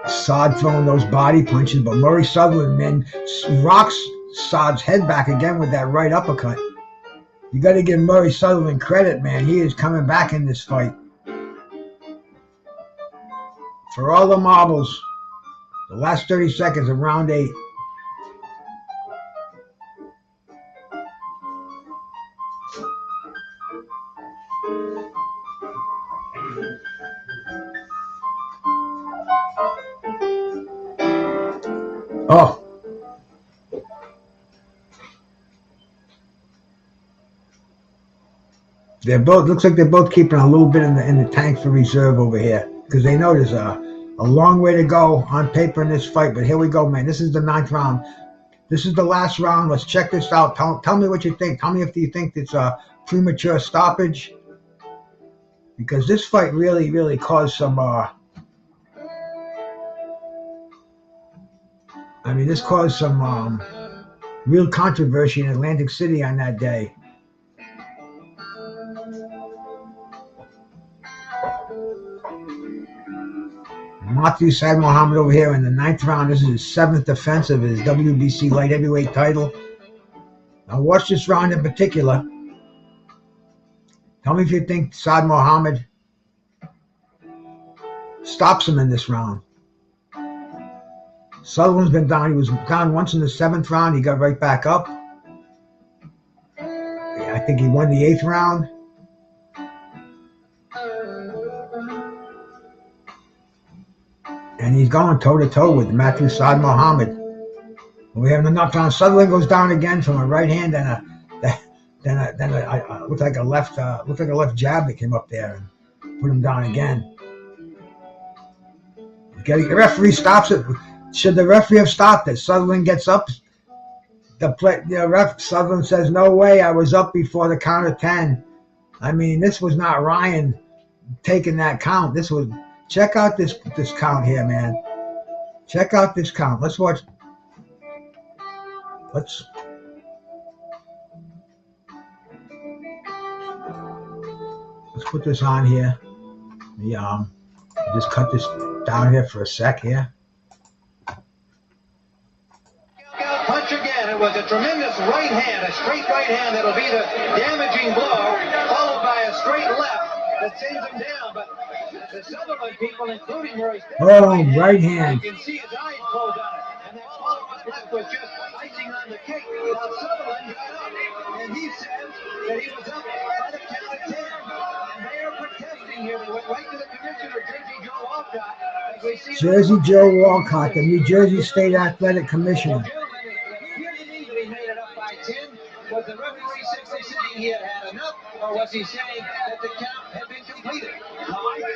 Saad throwing those body punches, but Murray Sutherland, man, rocks Saad's head back again with that right uppercut. You got to give Murray Sutherland credit, man. He is coming back in this fight. For all the marbles, the last 30 seconds of round 8. Oh. They're both, looks like they're both keeping a little bit in the tank for reserve over here, because they know there's a long way to go on paper in this fight. But here we go, man. This is the 9th round. This is the last round. Let's check this out. Tell me what you think. Tell me if you think it's a premature stoppage, because this fight really caused some. I mean, this caused some real controversy in Atlantic City on that day. Saad Muhammad over here in the 9th round. This is his 7th defense of his WBC light heavyweight title. Now watch this round in particular. Tell me if you think Saad Muhammad stops him in this round. Sutherland's been down. He was down once in the 7th round. He got right back up. I think he won the 8th round. And he's going toe-to-toe with Saad Muhammad. We have enough round. Sutherland goes down again from a right hand and looked like a left jab that came up there and put him down again. The referee stops it. Should the referee have stopped it? Sutherland gets up. Sutherland says, "No way, I was up before the count of 10." I mean, this was not Ryan taking that count. This was. Check out this count here, man. Check out this count. Let's watch. Let's put this on here. Just cut this down here for a sec here. Punch again. It was a tremendous right hand, a straight right hand that'll be the damaging blow, followed by a straight left that sends him down. But the Sutherland people, including Murray, right hand. You can see his eyes close on it, and that follow-up left was just icing on the cake. Now Sutherland got up, and he says that he was up by the count of 10. And they are protesting here. They went right to the commissioner, Jersey Joe Walcott. As we see Jersey Joe Walcott, the New Jersey State Athletic Commissioner. He made it up by 10. Was the referee simply saying he had enough, or was he saying that the count had been completed? I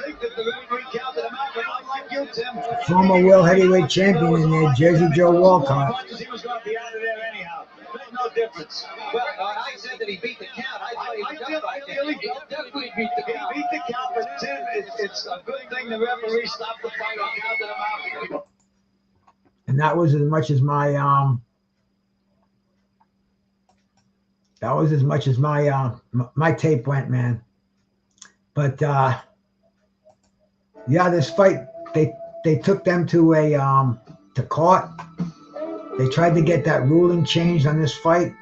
think that the referee counted him out, but not like you, Tim. Former world heavyweight champion in there, Jersey Joe Walcott. He was going to be out of there anyhow. There's no difference. Well, I said that he beat the count. I thought he was up by 10. He definitely beat the count. He beat the count, but Tim, it's a good thing the referee stopped the fight and counted him out. And that was as much as my my tape went, man. But yeah, this fight, they took them to court. They tried to get that ruling changed on this fight.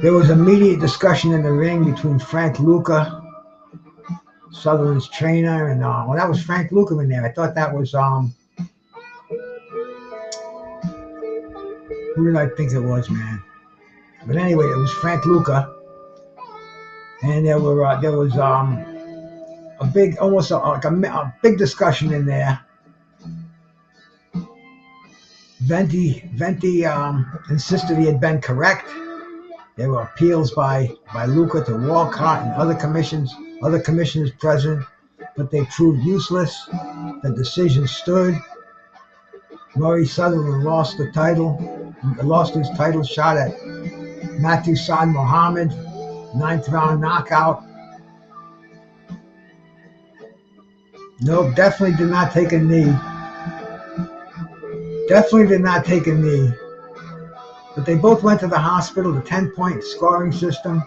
There was immediate discussion in the ring between Frank Luca, Sutherland's trainer, and well, that was Frank Luca in there. I thought that was who did I think it was, man? But anyway, it was Frank Luca, and there was a big, almost like a big discussion in there. Venti insisted he had been correct. There were appeals by Luca to Walcott and other commissioners present, but they proved useless. The decision stood. Murray Sutherland lost his title shot at Saad Muhammad, 9th round knockout. Nope, definitely did not take a knee. Definitely did not take a knee. But they both went to the hospital, the 10-point scoring system.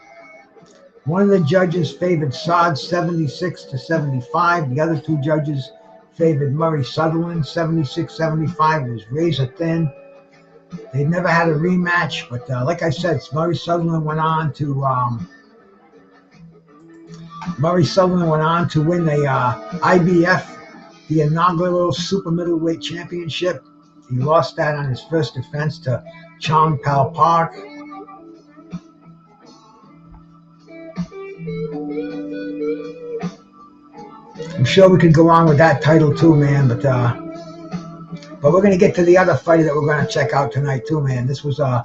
One of the judges favored Saad 76-75. The other two judges favored Murray Sutherland 76-75. It was razor thin. They'd never had a rematch, but like I said, Murray Sutherland went on to win the IBF, the inaugural super middleweight championship. He lost that on his first defense to Chong Pao Park. I'm sure we could go on with that title too, man. But we're gonna get to the other fight that we're gonna check out tonight too, man. This was a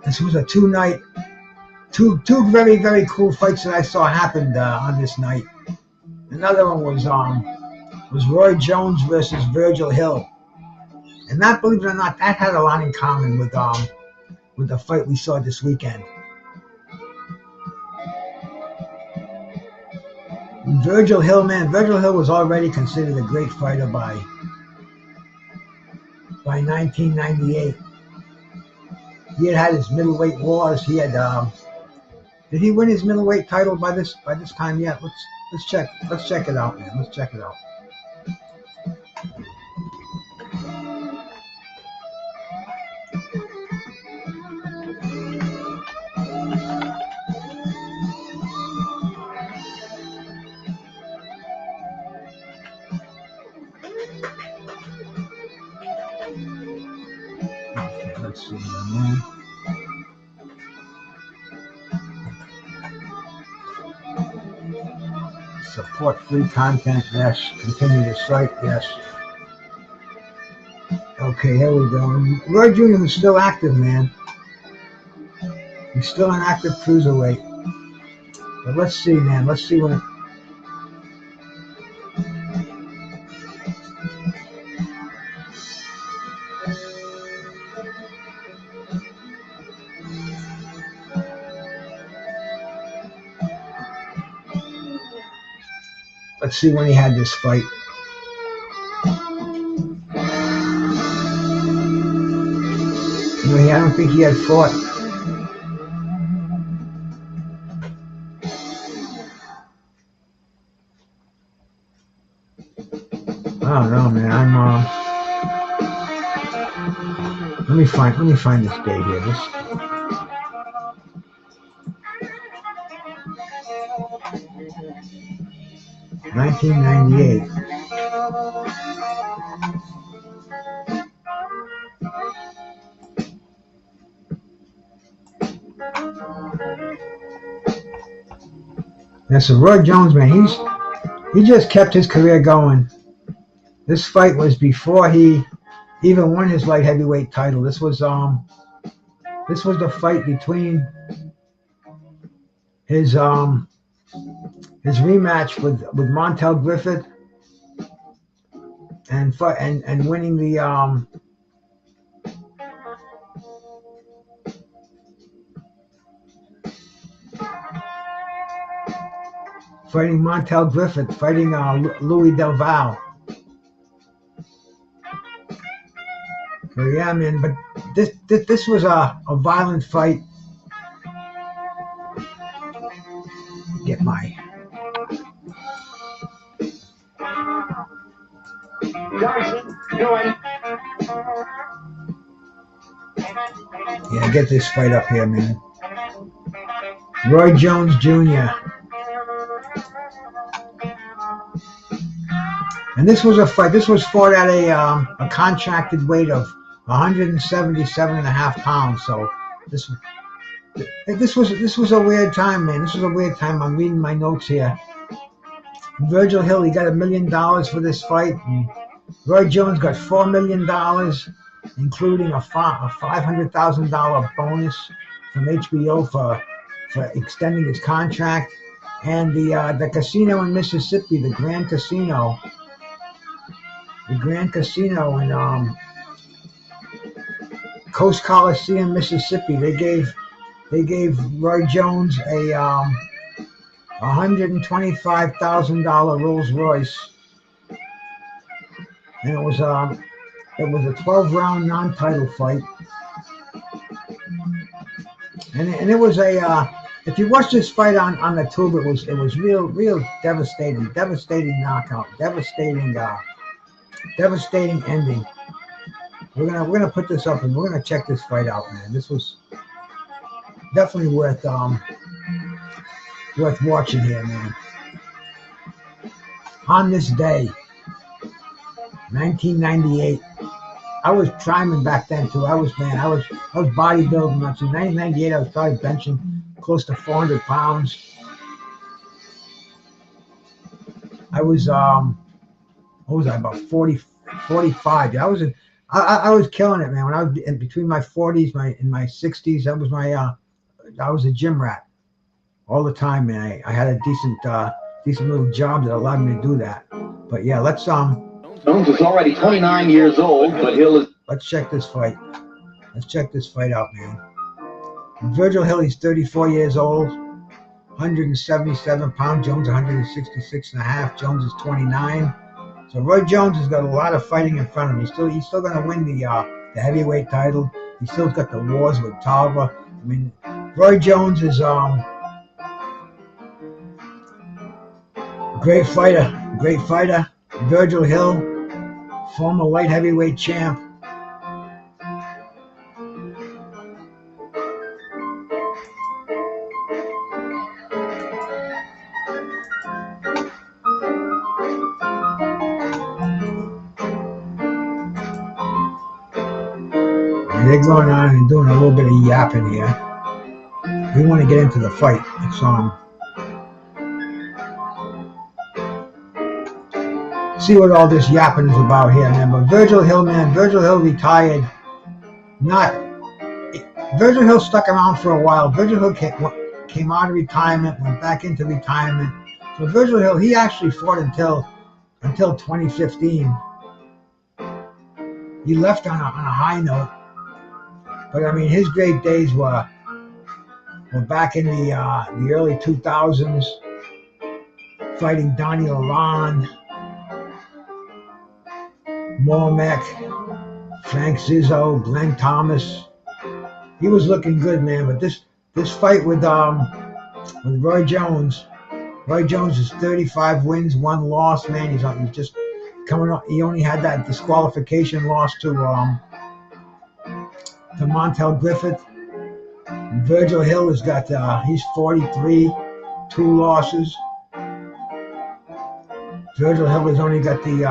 2-night, two very, very cool fights that I saw happened on this night. Another one was Roy Jones versus Virgil Hill, and that, believe it or not, that had a lot in common with the fight we saw this weekend. Virgil Hill, man, Virgil Hill was already considered a great fighter by 1998. He had his middleweight wars. He had did he win his middleweight title by this time yet? Let's check it out, man. Let's check it out. Okay, let's see, man. Support free content, yes. Continue to site, yes. Okay, here we go. Roy Jr. is still active, man. He's still an active cruiserweight. But let's see, man. Let's see when. Let's see when he had this fight. I don't think he had fought. I don't know, man. Let me find this date here. This. $1998. Yeah, so Roy Jones, man, he just kept his career going. This fight was before he even won his light heavyweight title. This was the fight between his rematch with Montel Griffith and winning the fighting Montel Griffith, fighting Louis Del Valle. So yeah, man, but this was a violent fight. Get my yeah, get this fight up here, man. Roy Jones Jr. And this was a fight. This was fought at a contracted weight of 177.5 pounds. So this was a weird time, man. This was a weird time. I'm reading my notes here. Virgil Hill, he got $1 million for this fight. And Roy Jones got $4 million, including a $500,000 bonus from HBO for extending his contract. And the casino in Mississippi, the Grand Casino in Coast Coliseum, Mississippi, they gave Roy Jones a $125,000 Rolls Royce, and it was a 12-round non-title fight, and it was if you watch this fight on the tube, it was real devastating knockout, devastating ending. We're gonna put this up and we're gonna check this fight out, man. This was definitely worth watching here, man. On this day, 1998, I was priming back then too. I was bodybuilding. In 1998, I was probably benching close to 400 pounds. I was what was I, about 40, 45? Yeah, I was killing it, man. When I was in between my 40s, in my 60s, that was I was a gym rat all the time, man. I had a decent little job that allowed me to do that. But yeah, let's Jones is already 29 years old, but Hill is. let's check this fight. Let's check this fight out, man. Virgil Hill, he's 34 years old, 177 pounds. Jones 166 and a half. Jones is 29. So Roy Jones has got a lot of fighting in front of him. He's still going to win the heavyweight title. He's still got the wars with Tarver. I mean, Roy Jones is great fighter. Virgil Hill, former light heavyweight champ. They're going on and doing a little bit of yapping here. We want to get into the fight. Let's see what all this yapping is about here, man. But Virgil Hill, man, Virgil Hill retired. Virgil Hill stuck around for a while. Virgil Hill came out of retirement, went back into retirement. So Virgil Hill, he actually fought until 2015. He left on a high note. But I mean, his great days were back in the early 2000s, fighting Donnie Lalonde, Mormac, Frank Zizzo, Glenn Thomas. He was looking good, man. But this fight with Roy Jones. Roy Jones is 35 wins, 1 loss, man. He's just coming up. He only had that disqualification loss to Montel Griffith. And Virgil Hill has got he's 43, 2 losses. Virgil Hill has only got the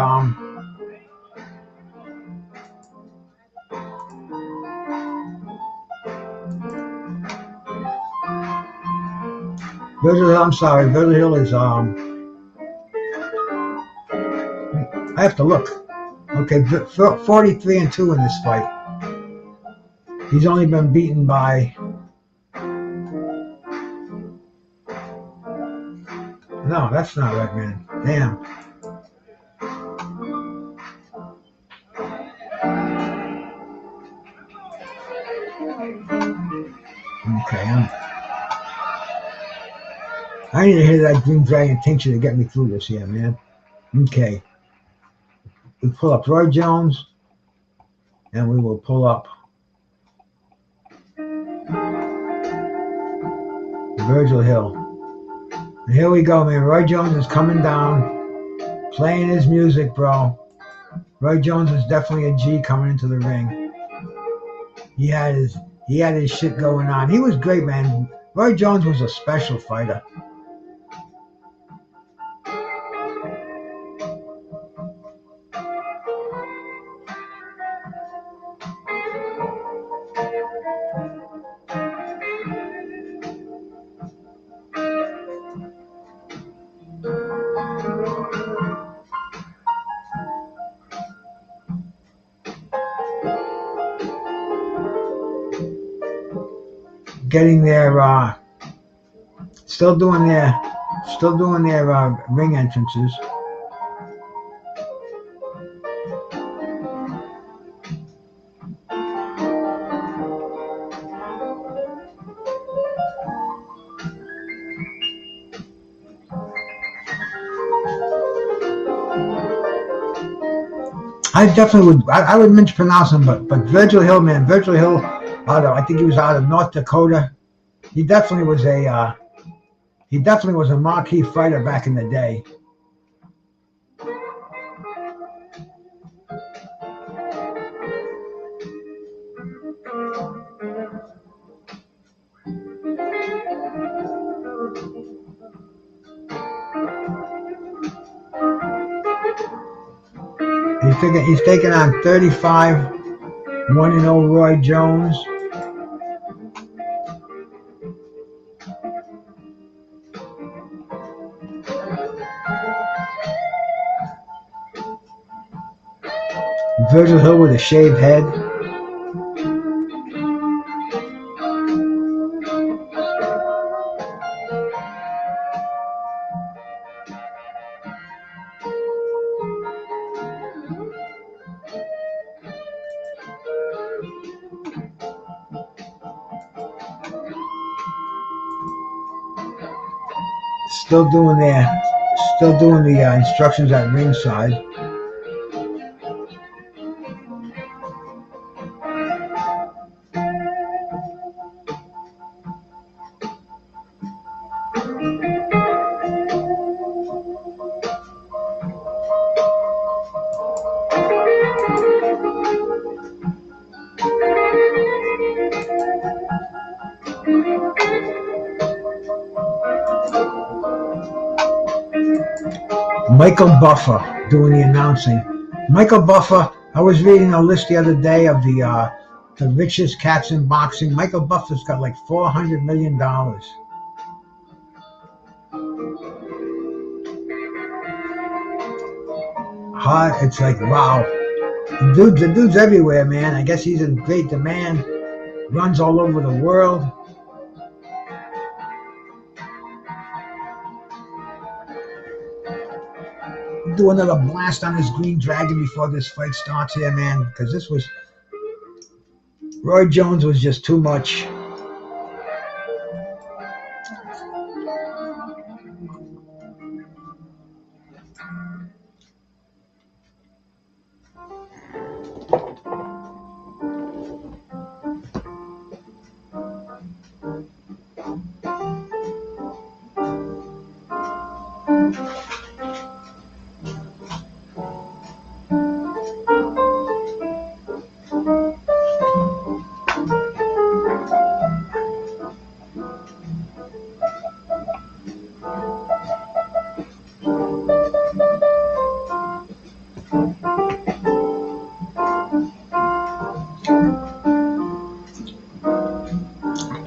Virgil Hill is I have to look. Okay, 43 and 2 in this fight. He's only been beaten by no, that's not right, man. Damn. Okay, I need to hear that Green Dragon tincture to get me through this here, man. Okay. We pull up Roy Jones, and we will pull up Virgil Hill. And here we go, man. Roy Jones is coming down, playing his music, bro. Roy Jones is definitely a G coming into the ring. He had his shit going on. He was great, man. Roy Jones was a special fighter. Getting their still doing their ring entrances. I would mispronounce him, but Virgil Hill, man, Virgil Hill. I think he was out of North Dakota. He definitely was a marquee fighter back in the day. He's taking on 35. 1-0 Roy Jones. Virgil Hill with a shaved head. Still doing the instructions at ringside. Michael Buffer doing the announcing. Michael Buffer, I was reading a list the other day of the richest cats in boxing. Michael Buffer's got like $400 million. Hot, it's like, wow. The dude's everywhere, man. I guess he's in great demand. Runs all over the world. Do another blast on this Green Dragon before this fight starts here, man, because this was Roy Jones was just too much.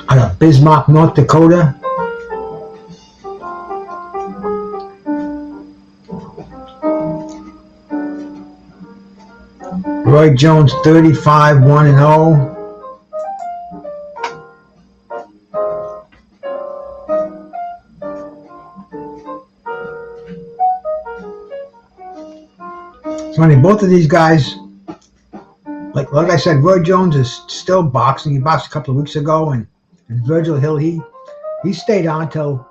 Out of Bismarck, North Dakota. Roy Jones 35, 1-0. It's funny, both of these guys, like I said, Roy Jones is still boxing. He boxed a couple of weeks ago, and Virgil Hill, he stayed on till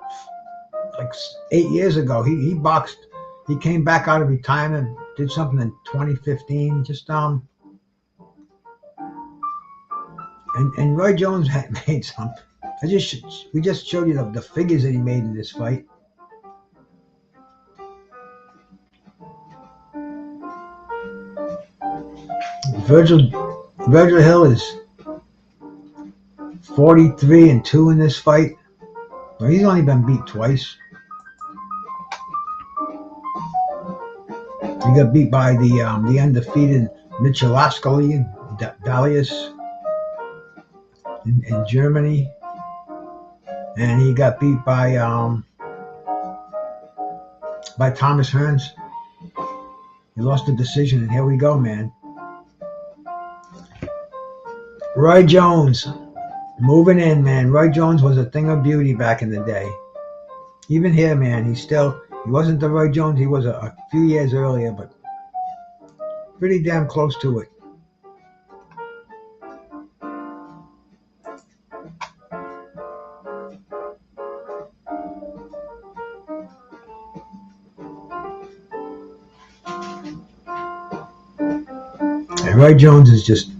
like 8 years ago. He boxed. He came back out of retirement, did something in 2015. Just and Roy Jones had made some. We just showed you the figures that he made in this fight. Virgil Hill is 43-2 in this fight. Well, he's only been beat twice. He got beat by the undefeated Michelaskoli Dalius in Germany, and he got beat by Thomas Hearns. He lost the decision, and here we go, man. Roy Jones moving in, man. Roy Jones was a thing of beauty back in the day. Even here, man, he wasn't the Roy Jones he was a few years earlier, but pretty damn close to it. And Roy Jones is just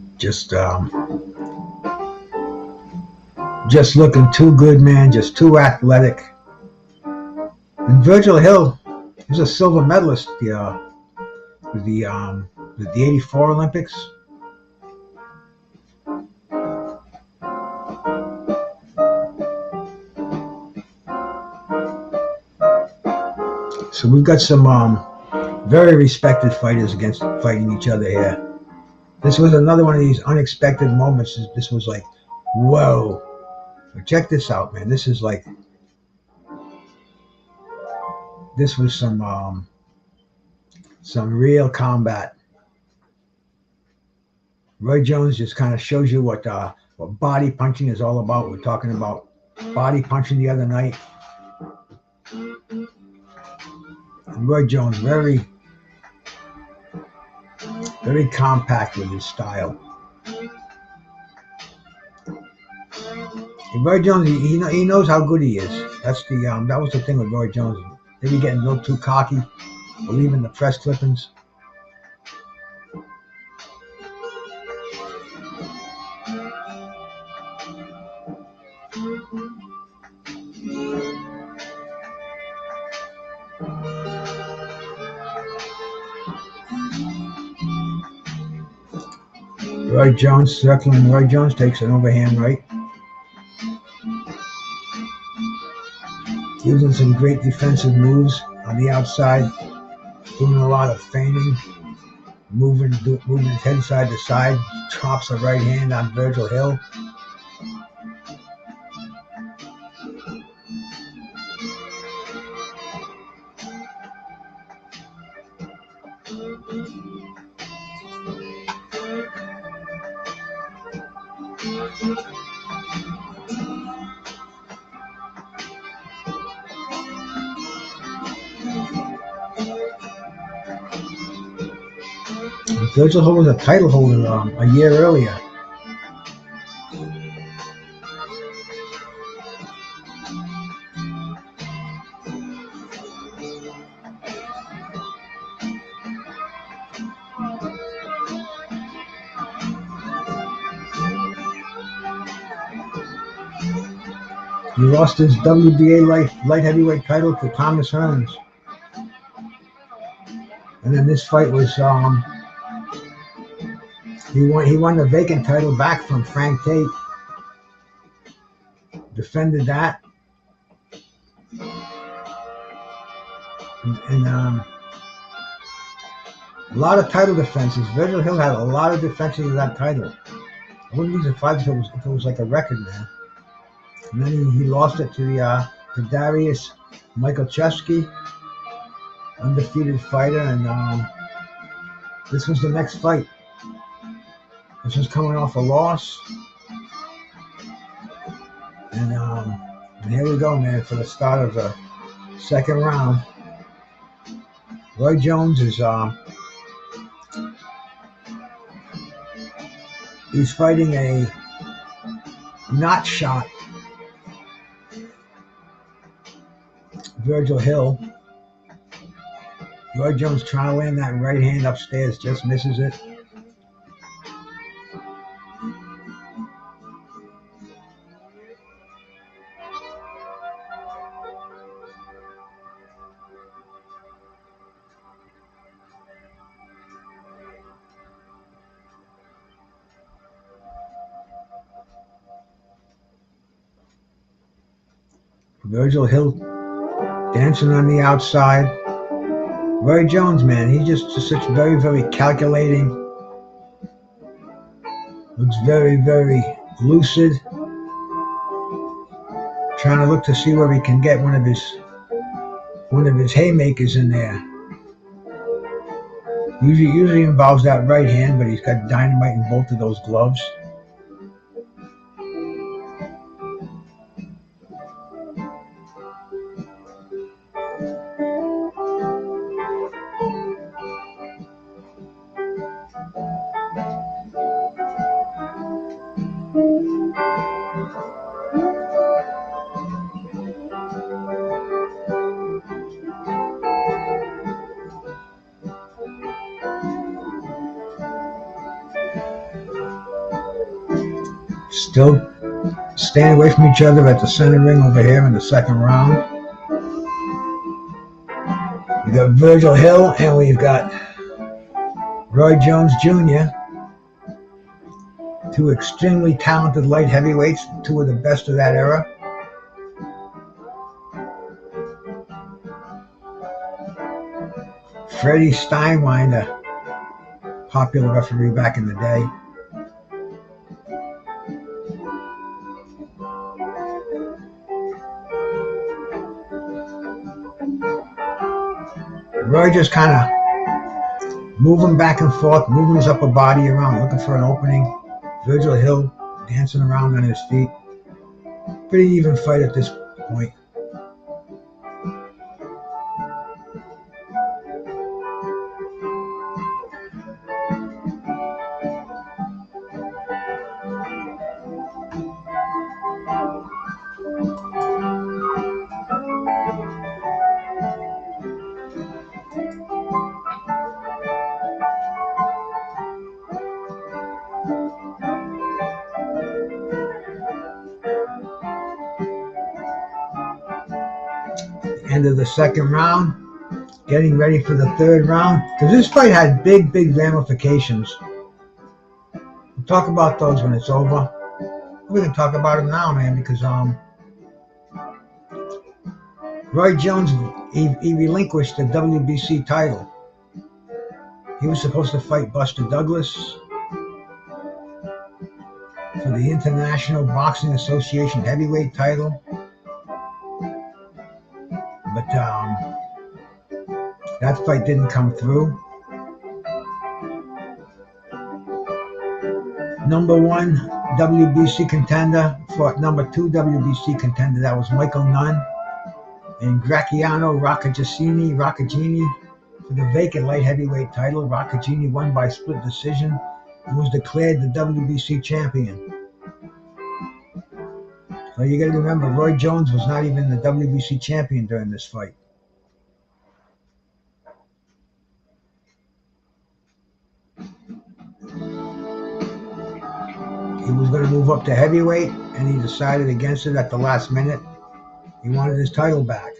looking too good, man. Just too athletic. And Virgil Hill is a silver medalist with the '84 Olympics. So we've got some very respected fighters fighting each other here. This was another one of these unexpected moments. This was like, whoa. But check this out, man. This is like, this was some real combat. Roy Jones just kind of shows you what body punching is all about. We're talking about body punching the other night. And Roy Jones, very, very compact with his style. And Roy Jones, he knows how good he is. That's the that was the thing with Roy Jones. Maybe getting a little too cocky, believing the press clippings. Roy Jones, circling Roy Jones, takes an overhand right. Using some great defensive moves on the outside, doing a lot of feigning, moving his head side to side, drops a right hand on Virgil Hill. Virgil Hill was a title holder a year earlier. He lost his WBA light heavyweight title to Thomas Hearns. And then this fight was he won the vacant title back from Frank Tate. Defended that. And a lot of title defenses. Virgil Hill had a lot of defenses of that title. I wouldn't be surprised if it was like a record, man. And then he lost it to Darius Michaelchewski, undefeated fighter, and this was the next fight. This was coming off a loss, and here we go, man, for the start of the second round. Roy Jones is he's fighting a not shot Virgil Hill. Roy Jones trying to land that right hand upstairs, just misses it. Virgil Hill dancing on the outside. Roy Jones, man, he's just such very, very calculating. Looks very, very lucid. Trying to look to see where he can get one of his haymakers in there. Usually involves that right hand, but he's got dynamite in both of those gloves. Still staying away from each other at the center ring over here in the second round. We got Virgil Hill and we've got Roy Jones Jr. Two extremely talented light heavyweights, two of the best of that era. Freddie Steinwein, the popular referee back in the day. Roy just kind of moving back and forth, moving his upper body around, looking for an opening. Virgil Hill dancing around on his feet. Pretty even fight at this point. End of the second round, getting ready for the third round, because this fight had big ramifications. We'll talk about those when it's over. We can talk about them now, man, because Roy Jones, he relinquished the WBC title. He was supposed to fight Buster Douglas for the International Boxing Association heavyweight title. But that fight didn't come through. Number 1 WBC contender fought number 2 WBC contender. That was Michael Nunn and Graciano Roccaggini for the vacant light heavyweight title. Roccaggini won by split decision and was declared the WBC champion. So you got to remember, Roy Jones was not even the WBC champion during this fight. He was going to move up to heavyweight, and he decided against it at the last minute. He wanted his title back.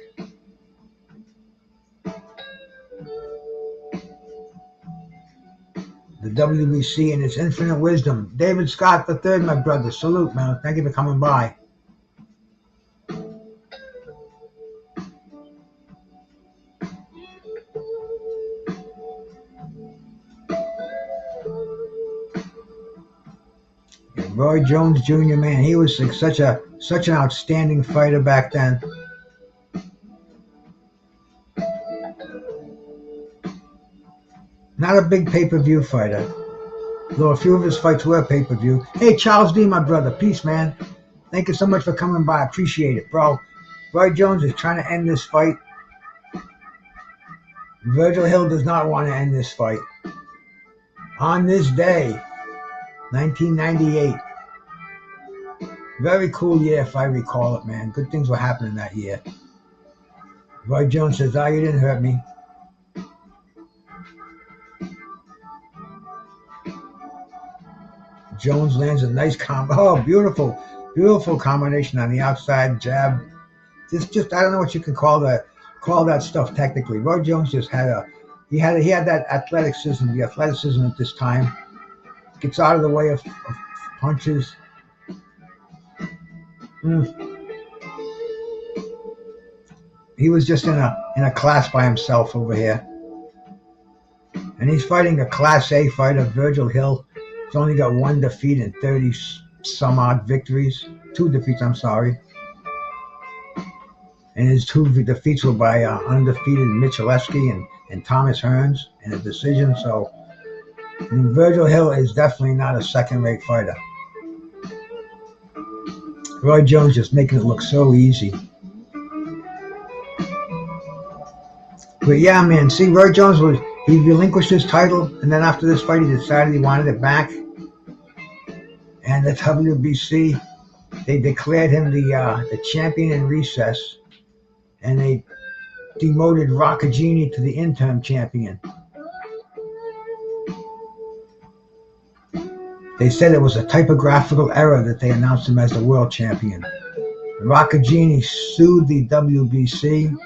The WBC in its infinite wisdom. David Scott III, my brother. Salute, man. Thank you for coming by. Roy Jones Jr., man, he was such an outstanding fighter back then. Not a big pay-per-view fighter, though a few of his fights were pay-per-view. Hey, Charles D., my brother, peace, man. Thank you so much for coming by. Appreciate it, bro. Roy Jones is trying to end this fight. Virgil Hill does not want to end this fight. On this day, 1998. Very cool year, if I recall it, man. Good things were happening that year. Roy Jones says, you didn't hurt me. Jones lands a nice combo. Oh, beautiful combination on the outside jab. Just I don't know what you can call that stuff technically. Roy Jones just had that athleticism, the athleticism at this time. Gets out of the way of punches. He was just in a class by himself over here. And he's fighting a Class A fighter, Virgil Hill. He's only got 1 defeat and 30 some odd victories. 2 defeats, I'm sorry. And his 2 defeats were by undefeated Michalewski and Thomas Hearns in a decision. So Virgil Hill is definitely not a second-rate fighter. Roy Jones just making it look so easy. But yeah, man, see, Roy Jones he relinquished his title, and then after this fight, he decided he wanted it back. And the WBC, they declared him the champion in recess, and they demoted Roccaggini to the interim champion. They said it was a typographical error that they announced him as the world champion. Roccaggini sued the WBC.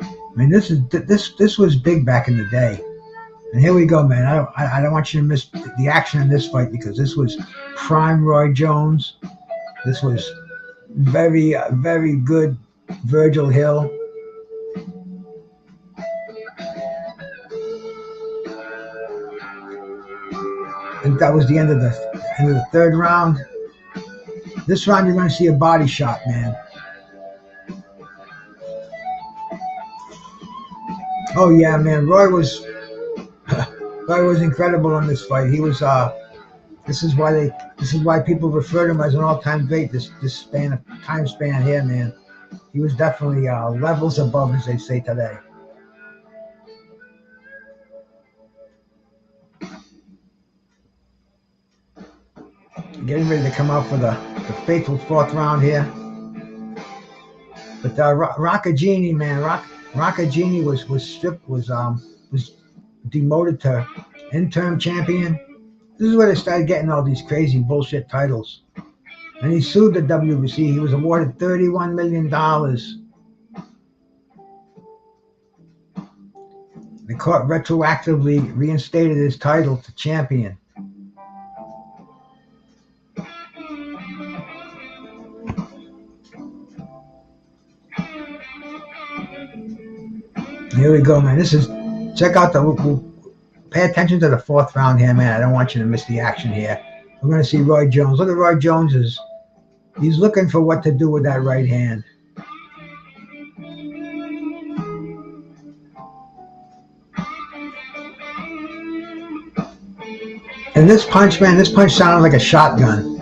I mean, this was big back in the day. And here we go, man. I don't want you to miss the action in this fight, because this was prime Roy Jones. This was very, very good Virgil Hill. And that was the end of the third round. This round, you're going to see a body shot, man. Oh yeah, man. Roy was incredible in this fight. He was. This is why people refer to him as an all-time great. This time span here, man. He was definitely levels above, as they say today. Getting ready to come out for the fateful fourth round here. But Rockagini, man, Rockagini was demoted to interim champion. This is where they started getting all these crazy bullshit titles. And he sued the WBC. He was awarded $31 million. The court retroactively reinstated his title to champion. Here we go, man. Check out pay attention to the fourth round here, man. I don't want you to miss the action here. We're going to see Roy Jones. Look at Roy Jones. He's looking for what to do with that right hand. And this punch, man, sounded like a shotgun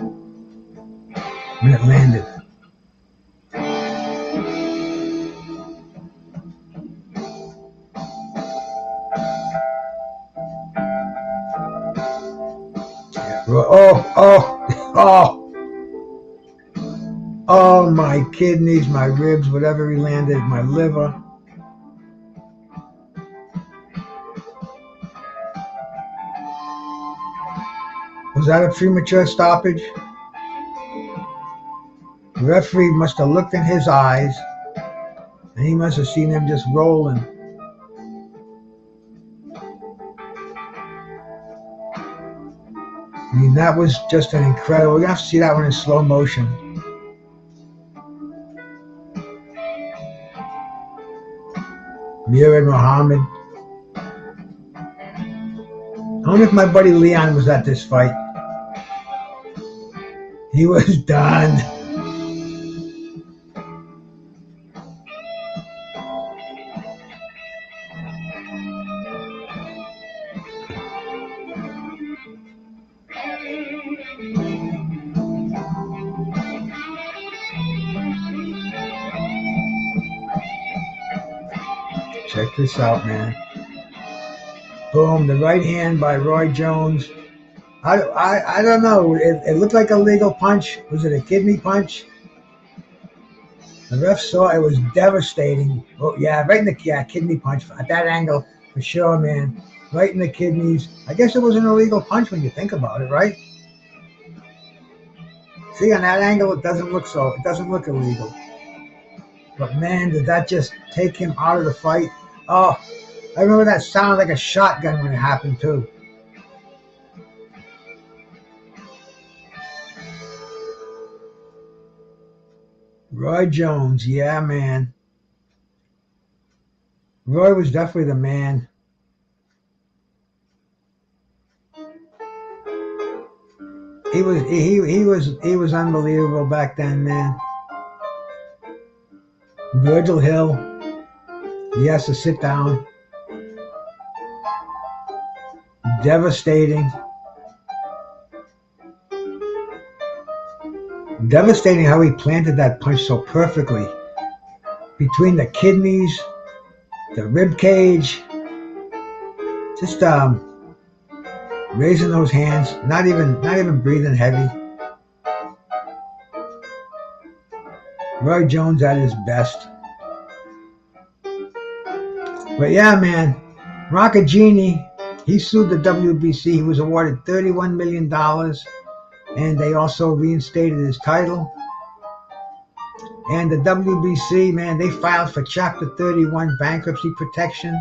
when it landed. Oh, my kidneys, my ribs, whatever he landed, my liver. Was that a premature stoppage? The referee must have looked in his eyes, and he must have seen him just rolling. I mean, that was just an incredible. We're going to have to see that one in slow motion. Murad Muhammad. I wonder if my buddy Leon was at this fight. He was done. Check this out, man. Boom, the right hand by Roy Jones. I don't know. It looked like a legal punch. Was it a kidney punch? The ref saw it was devastating. Oh, yeah, right in the kidney punch. At that angle, for sure, man. Right in the kidneys. I guess it was an illegal punch when you think about it, right? See, on that angle, it doesn't look illegal. But man, did that just take him out of the fight? Oh, I remember that sounded like a shotgun when it happened too. Roy Jones, yeah, man. Roy was definitely the man. He was unbelievable back then, man. Virgil Hill, he has to sit down. Devastating. Devastating how he planted that punch so perfectly. Between the kidneys, the rib cage. Just raising those hands, not even breathing heavy. Roy Jones at his best. But yeah, man, Rockagini, he sued the WBC. He was awarded $31 million, and they also reinstated his title. And the WBC, man, they filed for Chapter 31 bankruptcy protection.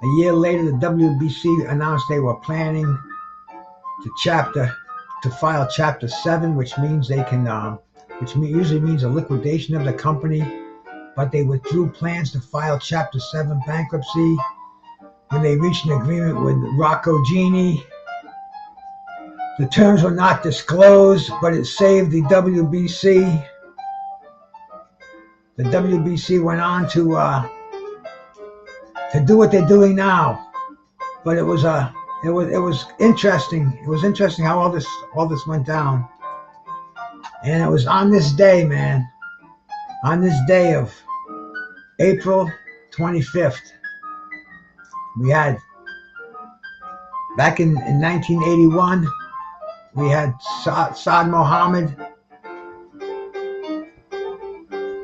A year later, the WBC announced they were planning to file Chapter 7, which means they can, usually means a liquidation of the company. But they withdrew plans to file Chapter 7 bankruptcy when they reached an agreement with Rockagini The terms were not disclosed, but it saved the WBC. The WBC went on to do what they're doing now. But it was interesting. It was interesting how all this went down. And it was on this day, man. On this day of April 25th, we had, back in 1981, we had Saad Mohammed,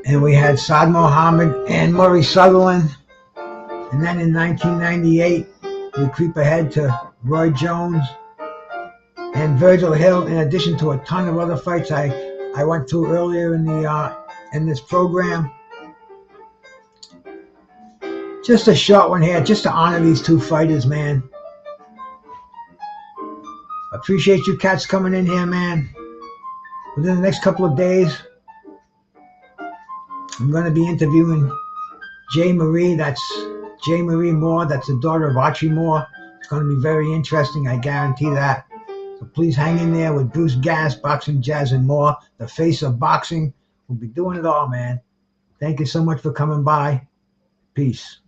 and we had Saad Mohammed and Murray Sutherland. And then in 1998, we creep ahead to Roy Jones and Virgil Hill, in addition to a ton of other fights I went to earlier in this program. Just a short one here, just to honor these two fighters, man. Appreciate you cats coming in here, man. Within the next couple of days, I'm going to be interviewing J. Marie. That's J. Marie Moore. That's the daughter of Archie Moore. It's going to be very interesting. I guarantee that. So please hang in there with Bruce Gas, Boxing, Jazz, and more. The face of boxing. We'll be doing it all, man. Thank you so much for coming by. Peace.